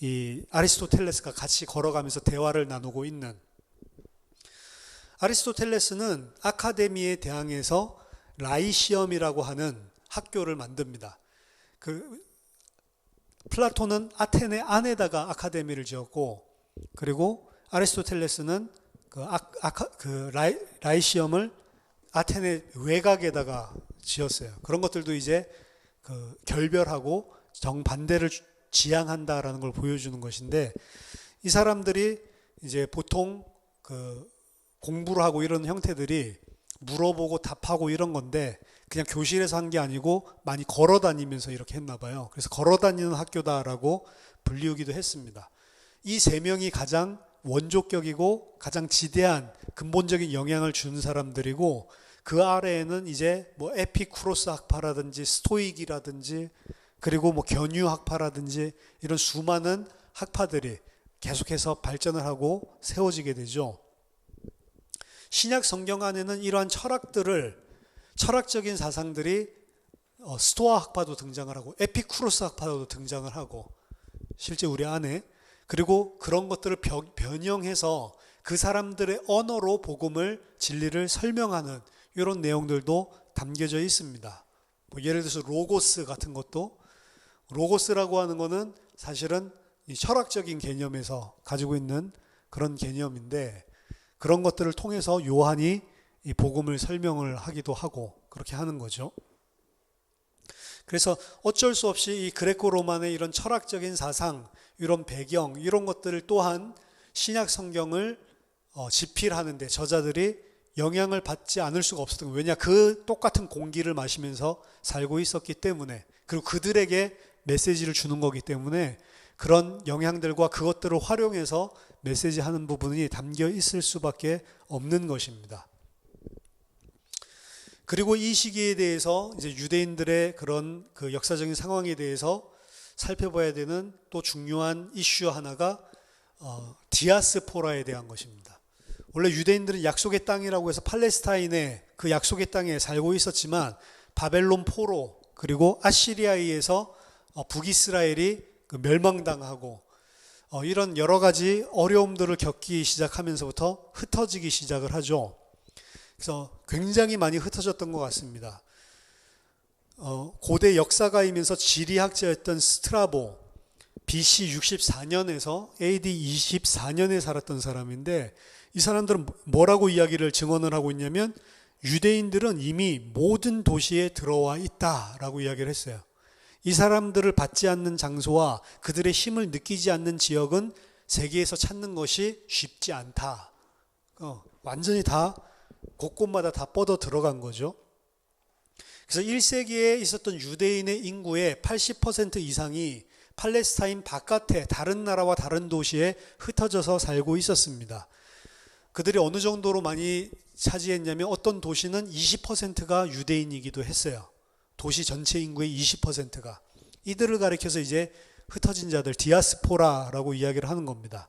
이 아리스토텔레스가 같이 걸어가면서 대화를 나누고 있는, 아리스토텔레스는 아카데미에 대항해서 라이시엄이라고 하는 학교를 만듭니다. 플라톤은 아테네 안에다가 아카데미를 지었고, 그리고 아리스토텔레스는 라이시엄을 아테네 외곽에다가 지었어요. 그런 것들도 이제 결별하고 정반대를 지향한다라는 걸 보여주는 것인데, 이 사람들이 이제 보통 공부를 하고 이런 형태들이 물어보고 답하고 이런 건데, 그냥 교실에서 한 게 아니고 많이 걸어 다니면서 이렇게 했나 봐요. 그래서 걸어 다니는 학교다라고 불리우기도 했습니다. 이 세 명이 가장 원조격이고 가장 지대한 근본적인 영향을 준 사람들이고, 그 아래에는 이제 뭐 에피쿠로스 학파라든지 스토익이라든지 그리고 뭐 견유 학파라든지 이런 수많은 학파들이 계속해서 발전을 하고 세워지게 되죠. 신약 성경 안에는 이러한 철학적인 사상들이 스토아 학파도 등장을 하고 에피쿠로스 학파도 등장을 하고, 실제 우리 안에, 그리고 그런 것들을 변형해서 그 사람들의 언어로 복음을, 진리를 설명하는 이런 내용들도 담겨져 있습니다. 뭐 예를 들어서 로고스 같은 것도, 로고스라고 하는 거는 사실은 이 철학적인 개념에서 가지고 있는 그런 개념인데, 그런 것들을 통해서 요한이 이 복음을 설명을 하기도 하고 그렇게 하는 거죠. 그래서 어쩔 수 없이 이 그레코 로만의 이런 철학적인 사상, 이런 배경, 이런 것들을 또한 신약 성경을 집필하는데 저자들이 영향을 받지 않을 수가 없었던 거예요. 왜냐, 그 똑같은 공기를 마시면서 살고 있었기 때문에, 그리고 그들에게 메시지를 주는 거기 때문에 그런 영향들과 그것들을 활용해서 메시지 하는 부분이 담겨 있을 수밖에 없는 것입니다. 그리고 이 시기에 대해서 이제 유대인들의 그런 역사적인 상황에 대해서 살펴봐야 되는 또 중요한 이슈 하나가 디아스포라에 대한 것입니다. 원래 유대인들은 약속의 땅이라고 해서 팔레스타인의 그 약속의 땅에 살고 있었지만, 바벨론 포로 그리고 아시리아에 의해서 북이스라엘이 멸망당하고 이런 여러 가지 어려움들을 겪기 시작하면서부터 흩어지기 시작을 하죠. 그래서 굉장히 많이 흩어졌던 것 같습니다. 고대 역사가이면서 지리학자였던 스트라보, BC 64년에서 AD 24년에 살았던 사람인데, 이 사람들은 뭐라고 이야기를 증언을 하고 있냐면, 유대인들은 이미 모든 도시에 들어와 있다라고 이야기를 했어요. 이 사람들을 받지 않는 장소와 그들의 힘을 느끼지 않는 지역은 세계에서 찾는 것이 쉽지 않다. 완전히 다 곳곳마다 다 뻗어 들어간 거죠. 그래서 1세기에 있었던 유대인의 인구의 80% 이상이 팔레스타인 바깥에 다른 나라와 다른 도시에 흩어져서 살고 있었습니다. 그들이 어느 정도로 많이 차지했냐면, 어떤 도시는 20%가 유대인이기도 했어요. 도시 전체 인구의 20%가. 이들을 가리켜서 이제 흩어진 자들, 디아스포라라고 이야기를 하는 겁니다.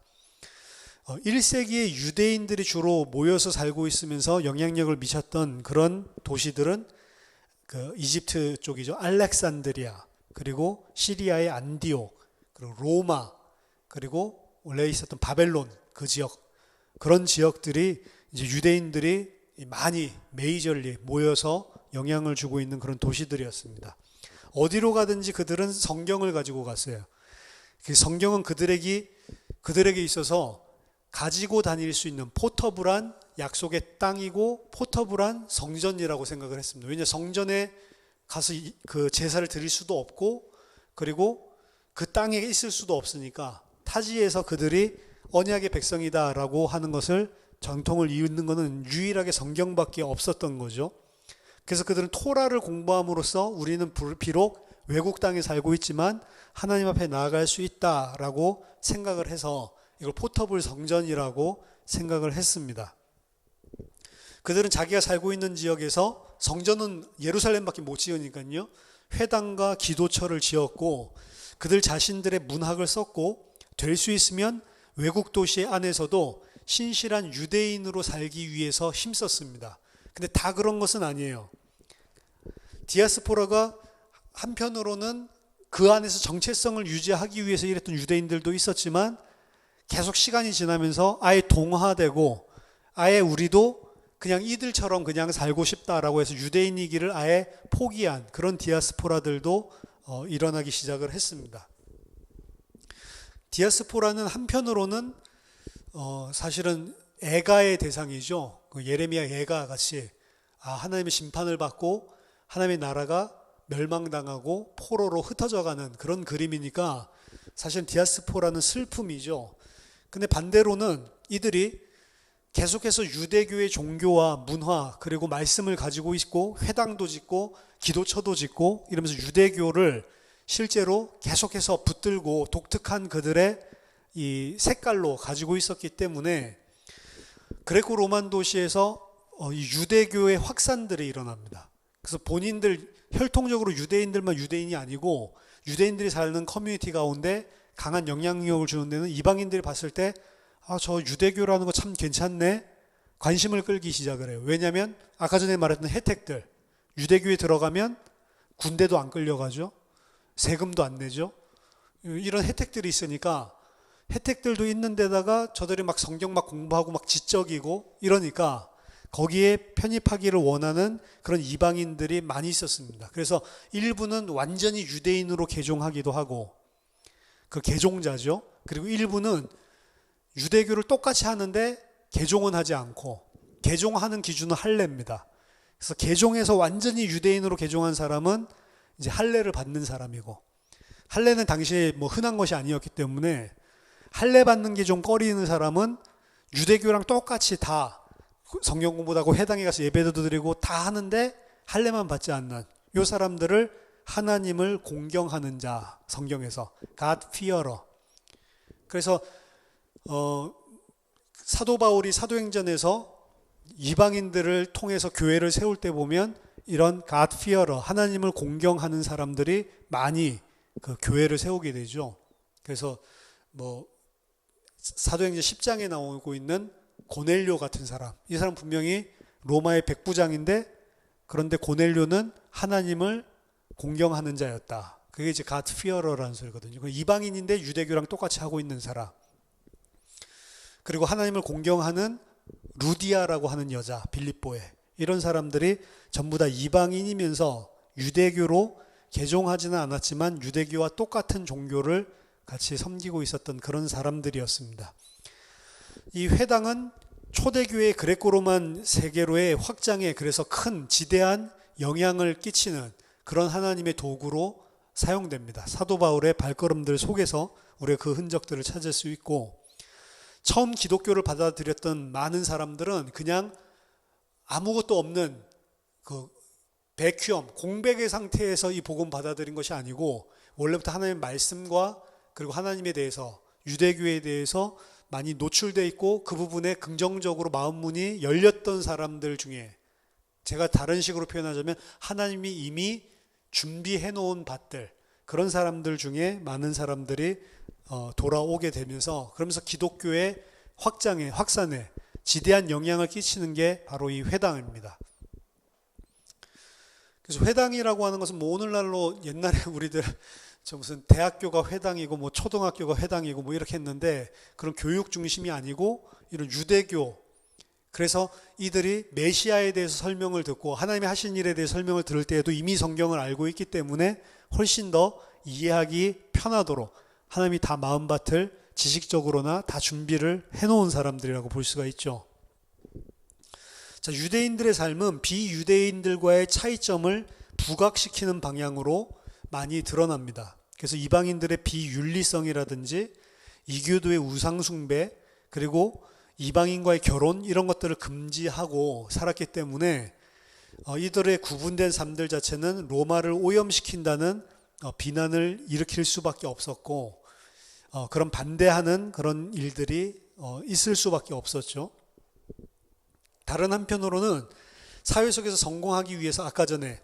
1세기에 유대인들이 주로 모여서 살고 있으면서 영향력을 미쳤던 그런 도시들은 이집트 쪽이죠. 알렉산드리아, 그리고 시리아의 안디옥, 그리고 로마, 그리고 원래 있었던 바벨론, 그 지역, 그런 지역들이 이제 유대인들이 많이 메이저리 모여서 영향을 주고 있는 그런 도시들이었습니다. 어디로 가든지 그들은 성경을 가지고 갔어요. 그 성경은 그들에게 있어서 가지고 다닐 수 있는 포터블한 약속의 땅이고 포터블한 성전이라고 생각을 했습니다. 왜냐하면 성전에 가서 그 제사를 드릴 수도 없고, 그리고 그 땅에 있을 수도 없으니까 타지에서 그들이 언약의 백성이다라고 하는 것을, 전통을 이루는 것은 유일하게 성경밖에 없었던 거죠. 그래서 그들은 토라를 공부함으로써 우리는 비록 외국 땅에 살고 있지만 하나님 앞에 나아갈 수 있다라고 생각을 해서 이걸 포터블 성전이라고 생각을 했습니다. 그들은 자기가 살고 있는 지역에서, 성전은 예루살렘밖에 못 지으니까요, 회당과 기도처를 지었고, 그들 자신들의 문학을 썼고, 될 수 있으면 외국 도시 안에서도 신실한 유대인으로 살기 위해서 힘썼습니다. 근데 다 그런 것은 아니에요. 디아스포라가 한편으로는 그 안에서 정체성을 유지하기 위해서 일했던 유대인들도 있었지만, 계속 시간이 지나면서 아예 동화되고 아예 우리도 그냥 이들처럼 그냥 살고 싶다라고 해서 유대인이기를 아예 포기한 그런 디아스포라들도 일어나기 시작을 했습니다. 디아스포라는 한편으로는 사실은 애가의 대상이죠. 그 예레미야 애가 같이 하나님의 심판을 받고 하나님의 나라가 멸망당하고 포로로 흩어져가는 그런 그림이니까 사실 디아스포라는 슬픔이죠. 근데 반대로는 이들이 계속해서 유대교의 종교와 문화 그리고 말씀을 가지고 있고 회당도 짓고 기도처도 짓고 이러면서 유대교를 실제로 계속해서 붙들고 독특한 그들의 이 색깔로 가지고 있었기 때문에 그레코 로만 도시에서 이 유대교의 확산들이 일어납니다. 그래서 본인들 혈통적으로 유대인들만 유대인이 아니고 유대인들이 사는 커뮤니티 가운데 강한 영향력을 주는 데는 이방인들이 봤을 때 저 유대교라는 거 참 괜찮네 관심을 끌기 시작을 해요. 왜냐하면 아까 전에 말했던 혜택들 유대교에 들어가면 군대도 안 끌려가죠. 세금도 안 내죠. 이런 혜택들이 있으니까 혜택들도 있는 데다가 저들이 막 성경 막 공부하고 막 지적이고 이러니까 거기에 편입하기를 원하는 그런 이방인들이 많이 있었습니다. 그래서 일부는 완전히 유대인으로 개종하기도 하고 그 개종자죠. 그리고 일부는 유대교를 똑같이 하는데 개종은 하지 않고 개종하는 기준은 할례입니다. 그래서 개종해서 완전히 유대인으로 개종한 사람은 이제 할례를 받는 사람이고 할례는 당시에 뭐 흔한 것이 아니었기 때문에 할례 받는 게 좀 꺼리는 사람은 유대교랑 똑같이 다 성경 공부도 하고 회당에 가서 예배도 드리고 다 하는데 할례만 받지 않는 이 사람들을 하나님을 공경하는 자 성경에서 God fearer. 그래서 사도 바울이 사도행전에서 이방인들을 통해서 교회를 세울 때 보면 이런 God fearer 하나님을 공경하는 사람들이 많이 그 교회를 세우게 되죠. 그래서 뭐 사도행전 10장에 나오고 있는 고넬료 같은 사람, 이 사람 분명히 로마의 백부장인데 그런데 고넬료는 하나님을 공경하는 자였다. 그게 이제 God fearer라는 소리거든요. 이방인인데 유대교랑 똑같이 하고 있는 사람. 그리고 하나님을 공경하는 루디아라고 하는 여자, 빌립보에 이런 사람들이 전부 다 이방인이면서 유대교로 개종하지는 않았지만 유대교와 똑같은 종교를 같이 섬기고 있었던 그런 사람들이었습니다. 이 회당은 초대교회 그레코로만 세계로의 확장에 그래서 큰 지대한 영향을 끼치는 그런 하나님의 도구로 사용됩니다. 사도 바울의 발걸음들 속에서 우리가 그 흔적들을 찾을 수 있고 처음 기독교를 받아들였던 많은 사람들은 그냥 아무것도 없는 그 베큐엄, 공백의 상태에서 이 복음 받아들인 것이 아니고 원래부터 하나님의 말씀과 그리고 하나님에 대해서 유대교에 대해서 많이 노출되어 있고 그 부분에 긍정적으로 마음문이 열렸던 사람들 중에 제가 다른 식으로 표현하자면 하나님이 이미 준비해 놓은 밭들 그런 사람들 중에 많은 사람들이 돌아오게 되면서 그러면서 기독교의 확산에 지대한 영향을 끼치는 게 바로 이 회당입니다. 그래서 회당이라고 하는 것은 뭐 오늘날로 옛날에 우리들 저 무슨 대학교가 회당이고 뭐 초등학교가 회당이고 뭐 이렇게 했는데 그런 교육 중심이 아니고 이런 유대교 그래서 이들이 메시아에 대해서 설명을 듣고 하나님이 하신 일에 대해 설명을 들을 때에도 이미 성경을 알고 있기 때문에 훨씬 더 이해하기 편하도록 하나님이 다 마음밭을 지식적으로나 다 준비를 해놓은 사람들이라고 볼 수가 있죠. 자, 유대인들의 삶은 비유대인들과의 차이점을 부각시키는 방향으로 많이 드러납니다. 그래서 이방인들의 비윤리성이라든지 이교도의 우상숭배 그리고 이방인과의 결혼 이런 것들을 금지하고 살았기 때문에 이들의 구분된 삶들 자체는 로마를 오염시킨다는 비난을 일으킬 수밖에 없었고 그런 반대하는 그런 일들이 있을 수밖에 없었죠. 다른 한편으로는 사회 속에서 성공하기 위해서 아까 전에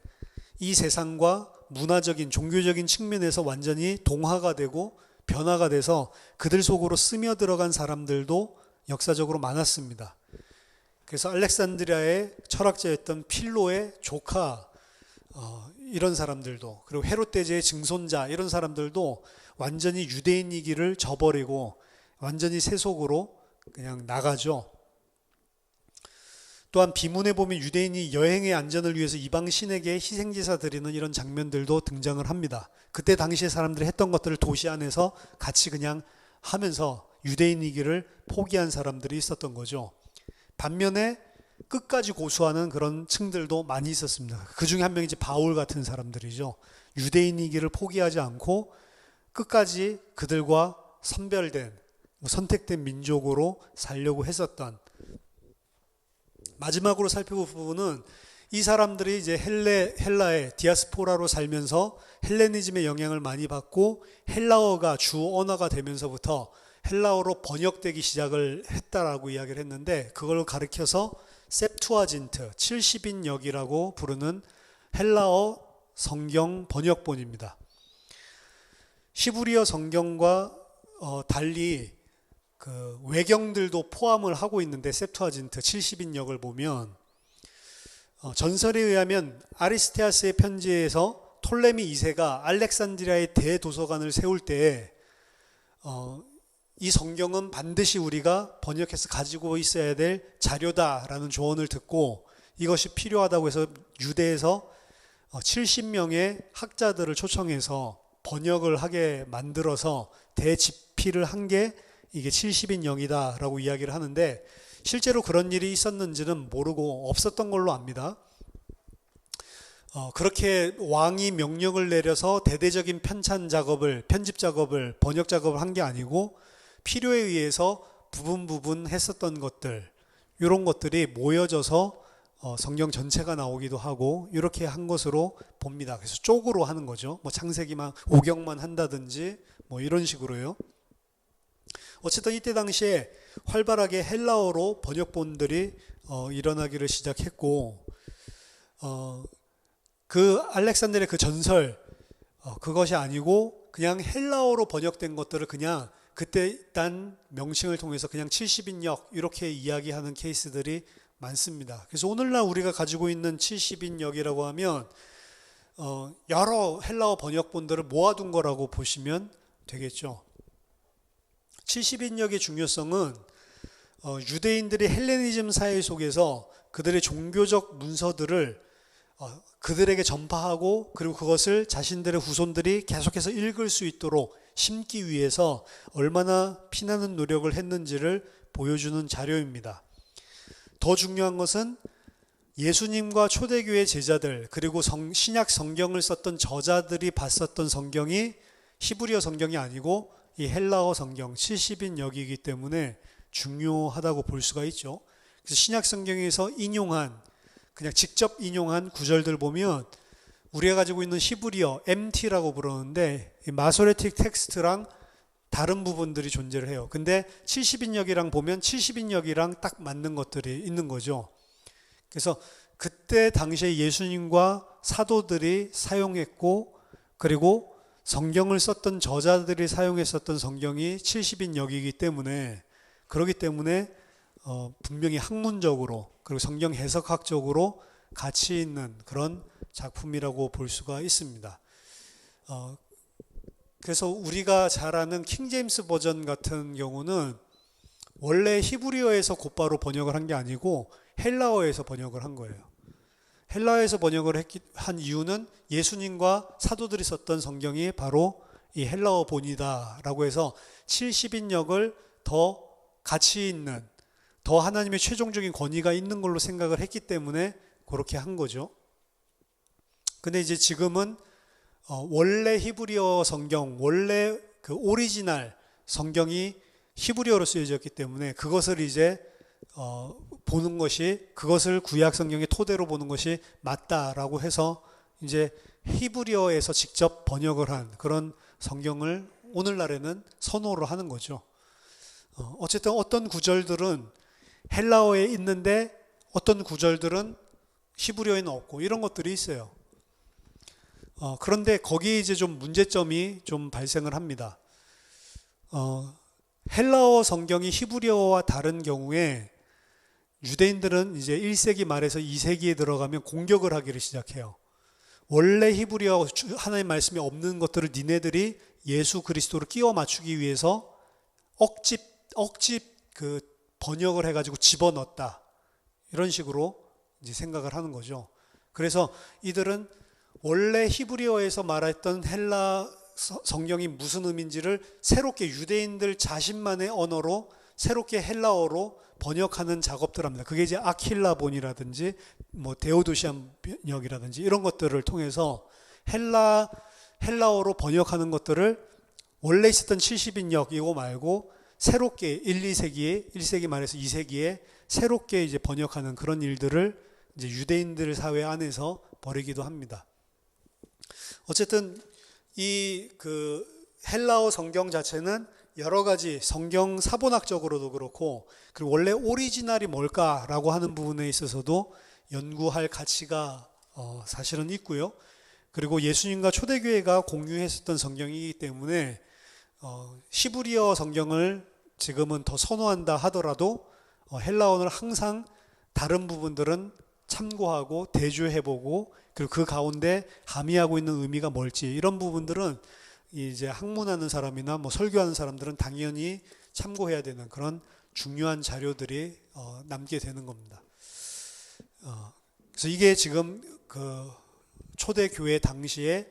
이 세상과 문화적인 종교적인 측면에서 완전히 동화가 되고 변화가 돼서 그들 속으로 스며들어간 사람들도 역사적으로 많았습니다. 그래서 알렉산드리아의 철학자였던 필로의 조카 이런 사람들도 그리고 헤롯 대제의 증손자 이런 사람들도 완전히 유대인이기를 저버리고 완전히 세속으로 그냥 나가죠. 또한 비문에 보면 유대인이 여행의 안전을 위해서 이방 신에게 희생제사 드리는 이런 장면들도 등장을 합니다. 그때 당시에 사람들이 했던 것들을 도시 안에서 같이 그냥 하면서 유대인이기를 포기한 사람들이 있었던 거죠. 반면에 끝까지 고수하는 그런 층들도 많이 있었습니다. 그 중에 한 명이 이제 바울 같은 사람들이죠. 유대인이기를 포기하지 않고 끝까지 그들과 선별된, 선택된 민족으로 살려고 했었던. 마지막으로 살펴볼 부분은 이 사람들이 이제 헬라의 디아스포라로 살면서 헬레니즘의 영향을 많이 받고 헬라어가 주 언어가 되면서부터 헬라어로 번역되기 시작을 했다라고 이야기를 했는데, 그걸 가리켜서 셉투아진트, 70인역이라고 부르는 헬라어 성경 번역본입니다. 히브리어 성경과 달리 그 외경들도 포함을 하고 있는데, 셉투아진트 70인역을 보면 전설에 의하면 아리스테아스의 편지에서 톨레미 2세가 알렉산드리아의 대도서관을 세울 때에 이 성경은 반드시 우리가 번역해서 가지고 있어야 될 자료다라는 조언을 듣고 이것이 필요하다고 해서 유대에서 70명의 학자들을 초청해서 번역을 하게 만들어서 대집필을 한 게 이게 70인역이다라고 이야기를 하는데, 실제로 그런 일이 있었는지는 모르고 없었던 걸로 압니다. 그렇게 왕이 명령을 내려서 대대적인 편찬 작업을, 편집 작업을, 번역 작업을 한 게 아니고 필요에 의해서 부분 했었던 것들, 이런 것들이 모여져서 성경 전체가 나오기도 하고 이렇게 한 것으로 봅니다. 그래서 쪽으로 하는 거죠. 뭐 창세기만 5경만 한다든지 뭐 이런 식으로요. 어쨌든 이때 당시에 활발하게 헬라어로 번역본들이 일어나기를 시작했고, 그 알렉산드리아의 그 전설, 그것이 아니고 그냥 헬라어로 번역된 것들을 그냥 그때 딴 명칭을 통해서 그냥 70인역 이렇게 이야기하는 케이스들이 많습니다. 그래서 오늘날 우리가 가지고 있는 70인역이라고 하면 여러 헬라어 번역본들을 모아둔 거라고 보시면 되겠죠. 70인역의 중요성은 유대인들이 헬레니즘 사회 속에서 그들의 종교적 문서들을 그들에게 전파하고, 그리고 그것을 자신들의 후손들이 계속해서 읽을 수 있도록 심기 위해서 얼마나 피나는 노력을 했는지를 보여주는 자료입니다. 더 중요한 것은 예수님과 초대교회 제자들, 그리고 신약 성경을 썼던 저자들이 봤었던 성경이 히브리어 성경이 아니고 이 헬라어 성경 70인역이기 때문에 중요하다고 볼 수가 있죠. 그래서 신약 성경에서 그냥 직접 인용한 구절들 보면 우리가 가지고 있는 히브리어 MT라고 부르는데 마소레틱 텍스트랑 다른 부분들이 존재를 해요. 근데 70인역이랑 보면 70인역이랑 딱 맞는 것들이 있는 거죠. 그래서 그때 당시에 예수님과 사도들이 사용했고, 그리고 성경을 썼던 저자들이 사용했었던 성경이 70인역이기 때문에, 그렇기 때문에 분명히 학문적으로 그리고 성경 해석학적으로 가치 있는 그런 작품이라고 볼 수가 있습니다. 그래서 우리가 잘 아는 킹제임스 버전 같은 경우는 원래 히브리어에서 곧바로 번역을 한 게 아니고 헬라어에서 번역을 한 거예요. 헬라어에서 번역을 한 이유는 예수님과 사도들이 썼던 성경이 바로 이 헬라어 본이다라고 해서 70인역을 더 가치 있는, 더 하나님의 최종적인 권위가 있는 걸로 생각을 했기 때문에 그렇게 한 거죠. 근데 이제 지금은 원래 히브리어 성경, 원래 그 오리지널 성경이 히브리어로 쓰여졌기 때문에 그것을 이제 보는 것이, 그것을 구약 성경의 토대로 보는 것이 맞다라고 해서 이제 히브리어에서 직접 번역을 한 그런 성경을 오늘날에는 선호를 하는 거죠. 어쨌든 어떤 구절들은 헬라어에 있는데 어떤 구절들은 히브리어에는 없고 이런 것들이 있어요. 그런데 거기에 이제 좀 문제점이 좀 발생을 합니다. 헬라어 성경이 히브리어와 다른 경우에 유대인들은 이제 1세기 말에서 2세기에 들어가면 공격을 하기를 시작해요. 원래 히브리어 하나님 말씀이 없는 것들을 니네들이 예수 그리스도를 끼워 맞추기 위해서 억지 그 번역을 해가지고 집어넣었다. 이런 식으로 이제 생각을 하는 거죠. 그래서 이들은 원래 히브리어에서 말했던 헬라 성경이 무슨 의미인지를 새롭게 유대인들 자신만의 언어로 새롭게 헬라어로 번역하는 작업들을 합니다. 그게 이제 아킬라본이라든지 뭐 데오도시안 번역이라든지 이런 것들을 통해서 헬라어로 번역하는 것들을 원래 있었던 70인역 이거 말고 새롭게 1세기 말해서 2세기에 새롭게 이제 번역하는 그런 일들을 이제 유대인들 사회 안에서 벌이기도 합니다. 어쨌든 이 헬라어 성경 자체는 여러 가지 성경 사본학적으로도 그렇고 그리고 원래 오리지널이 뭘까라고 하는 부분에 있어서도 연구할 가치가 사실은 있고요. 그리고 예수님과 초대교회가 공유했었던 성경이기 때문에 히브리어 성경을 지금은 더 선호한다 하더라도 헬라어를 항상 다른 부분들은 참고하고 대조해보고 그리고 그 가운데 함의하고 있는 의미가 뭘지 이런 부분들은 이제 학문하는 사람이나 뭐 설교하는 사람들은 당연히 참고해야 되는 그런 중요한 자료들이 남게 되는 겁니다. 그래서 이게 지금 초대 교회 당시에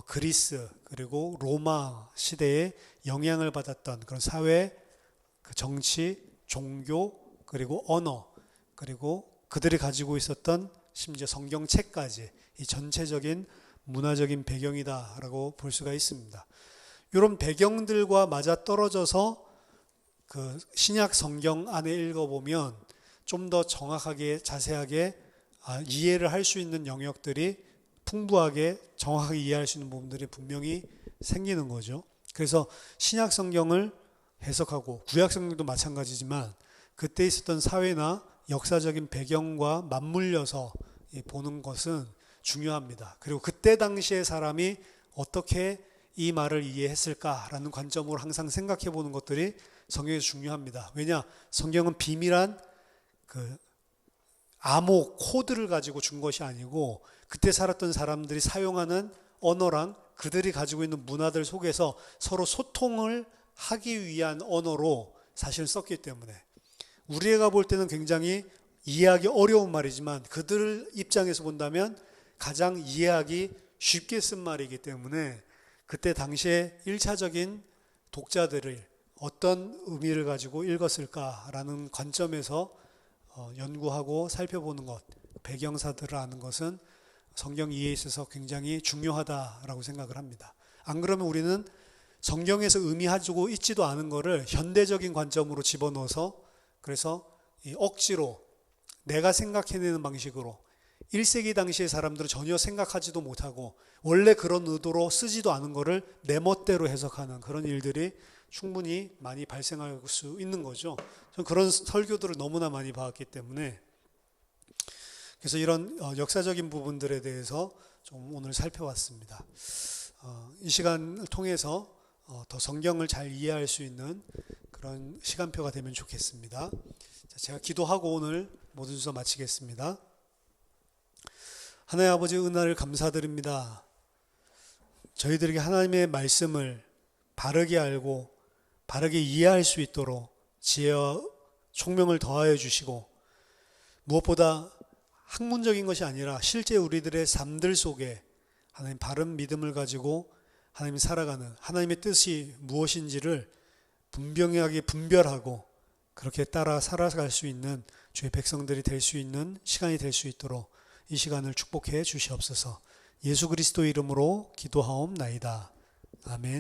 그리스 그리고 로마 시대에 영향을 받았던 그런 사회, 정치, 종교 그리고 언어 그리고 그들이 가지고 있었던 심지어 성경책까지 이 전체적인 문화적인 배경이다라고 볼 수가 있습니다. 이런 배경들과 맞아떨어져서 신약 성경 안에 읽어보면 좀 더 정확하게 자세하게 이해를 할 수 있는 영역들이 풍부하게 정확하게 이해할 수 있는 부분들이 분명히 생기는 거죠. 그래서 신약 성경을 해석하고 구약 성경도 마찬가지지만 그때 있었던 사회나 역사적인 배경과 맞물려서 보는 것은 중요합니다. 그리고 그때 당시의 사람이 어떻게 이 말을 이해했을까라는 관점으로 항상 생각해 보는 것들이 성경에서 중요합니다. 왜냐? 성경은 비밀한 암호, 코드를 가지고 준 것이 아니고 그때 살았던 사람들이 사용하는 언어랑 그들이 가지고 있는 문화들 속에서 서로 소통을 하기 위한 언어로 사실 썼기 때문에 우리가 볼 때는 굉장히 이해하기 어려운 말이지만 그들 입장에서 본다면 가장 이해하기 쉽게 쓴 말이기 때문에 그때 당시에 1차적인 독자들을 어떤 의미를 가지고 읽었을까라는 관점에서 연구하고 살펴보는 것, 배경사들을 아는 것은 성경 이해에 있어서 굉장히 중요하다라고 생각을 합니다. 안 그러면 우리는 성경에서 의미하고 있지도 않은 거를 현대적인 관점으로 집어넣어서 그래서 억지로 내가 생각해내는 방식으로 1세기 당시의 사람들은 전혀 생각하지도 못하고 원래 그런 의도로 쓰지도 않은 거를 내 멋대로 해석하는 그런 일들이 충분히 많이 발생할 수 있는 거죠. 저는 그런 설교들을 너무나 많이 봤기 때문에 그래서 이런 역사적인 부분들에 대해서 좀 오늘 살펴봤습니다. 이 시간을 통해서 더 성경을 잘 이해할 수 있는 그런 시간표가 되면 좋겠습니다. 제가 기도하고 오늘 모든 순서 마치겠습니다. 하나님 아버지 은혜를 감사드립니다. 저희들에게 하나님의 말씀을 바르게 알고 바르게 이해할 수 있도록 지혜와 총명을 더하여 주시고 무엇보다 학문적인 것이 아니라 실제 우리들의 삶들 속에 하나님 바른 믿음을 가지고 하나님이 살아가는 하나님의 뜻이 무엇인지를 분명하게 분별하고 그렇게 따라 살아갈 수 있는 주의 백성들이 될 수 있는 시간이 될 수 있도록 이 시간을 축복해 주시옵소서. 예수 그리스도 이름으로 기도하옵나이다. 아멘.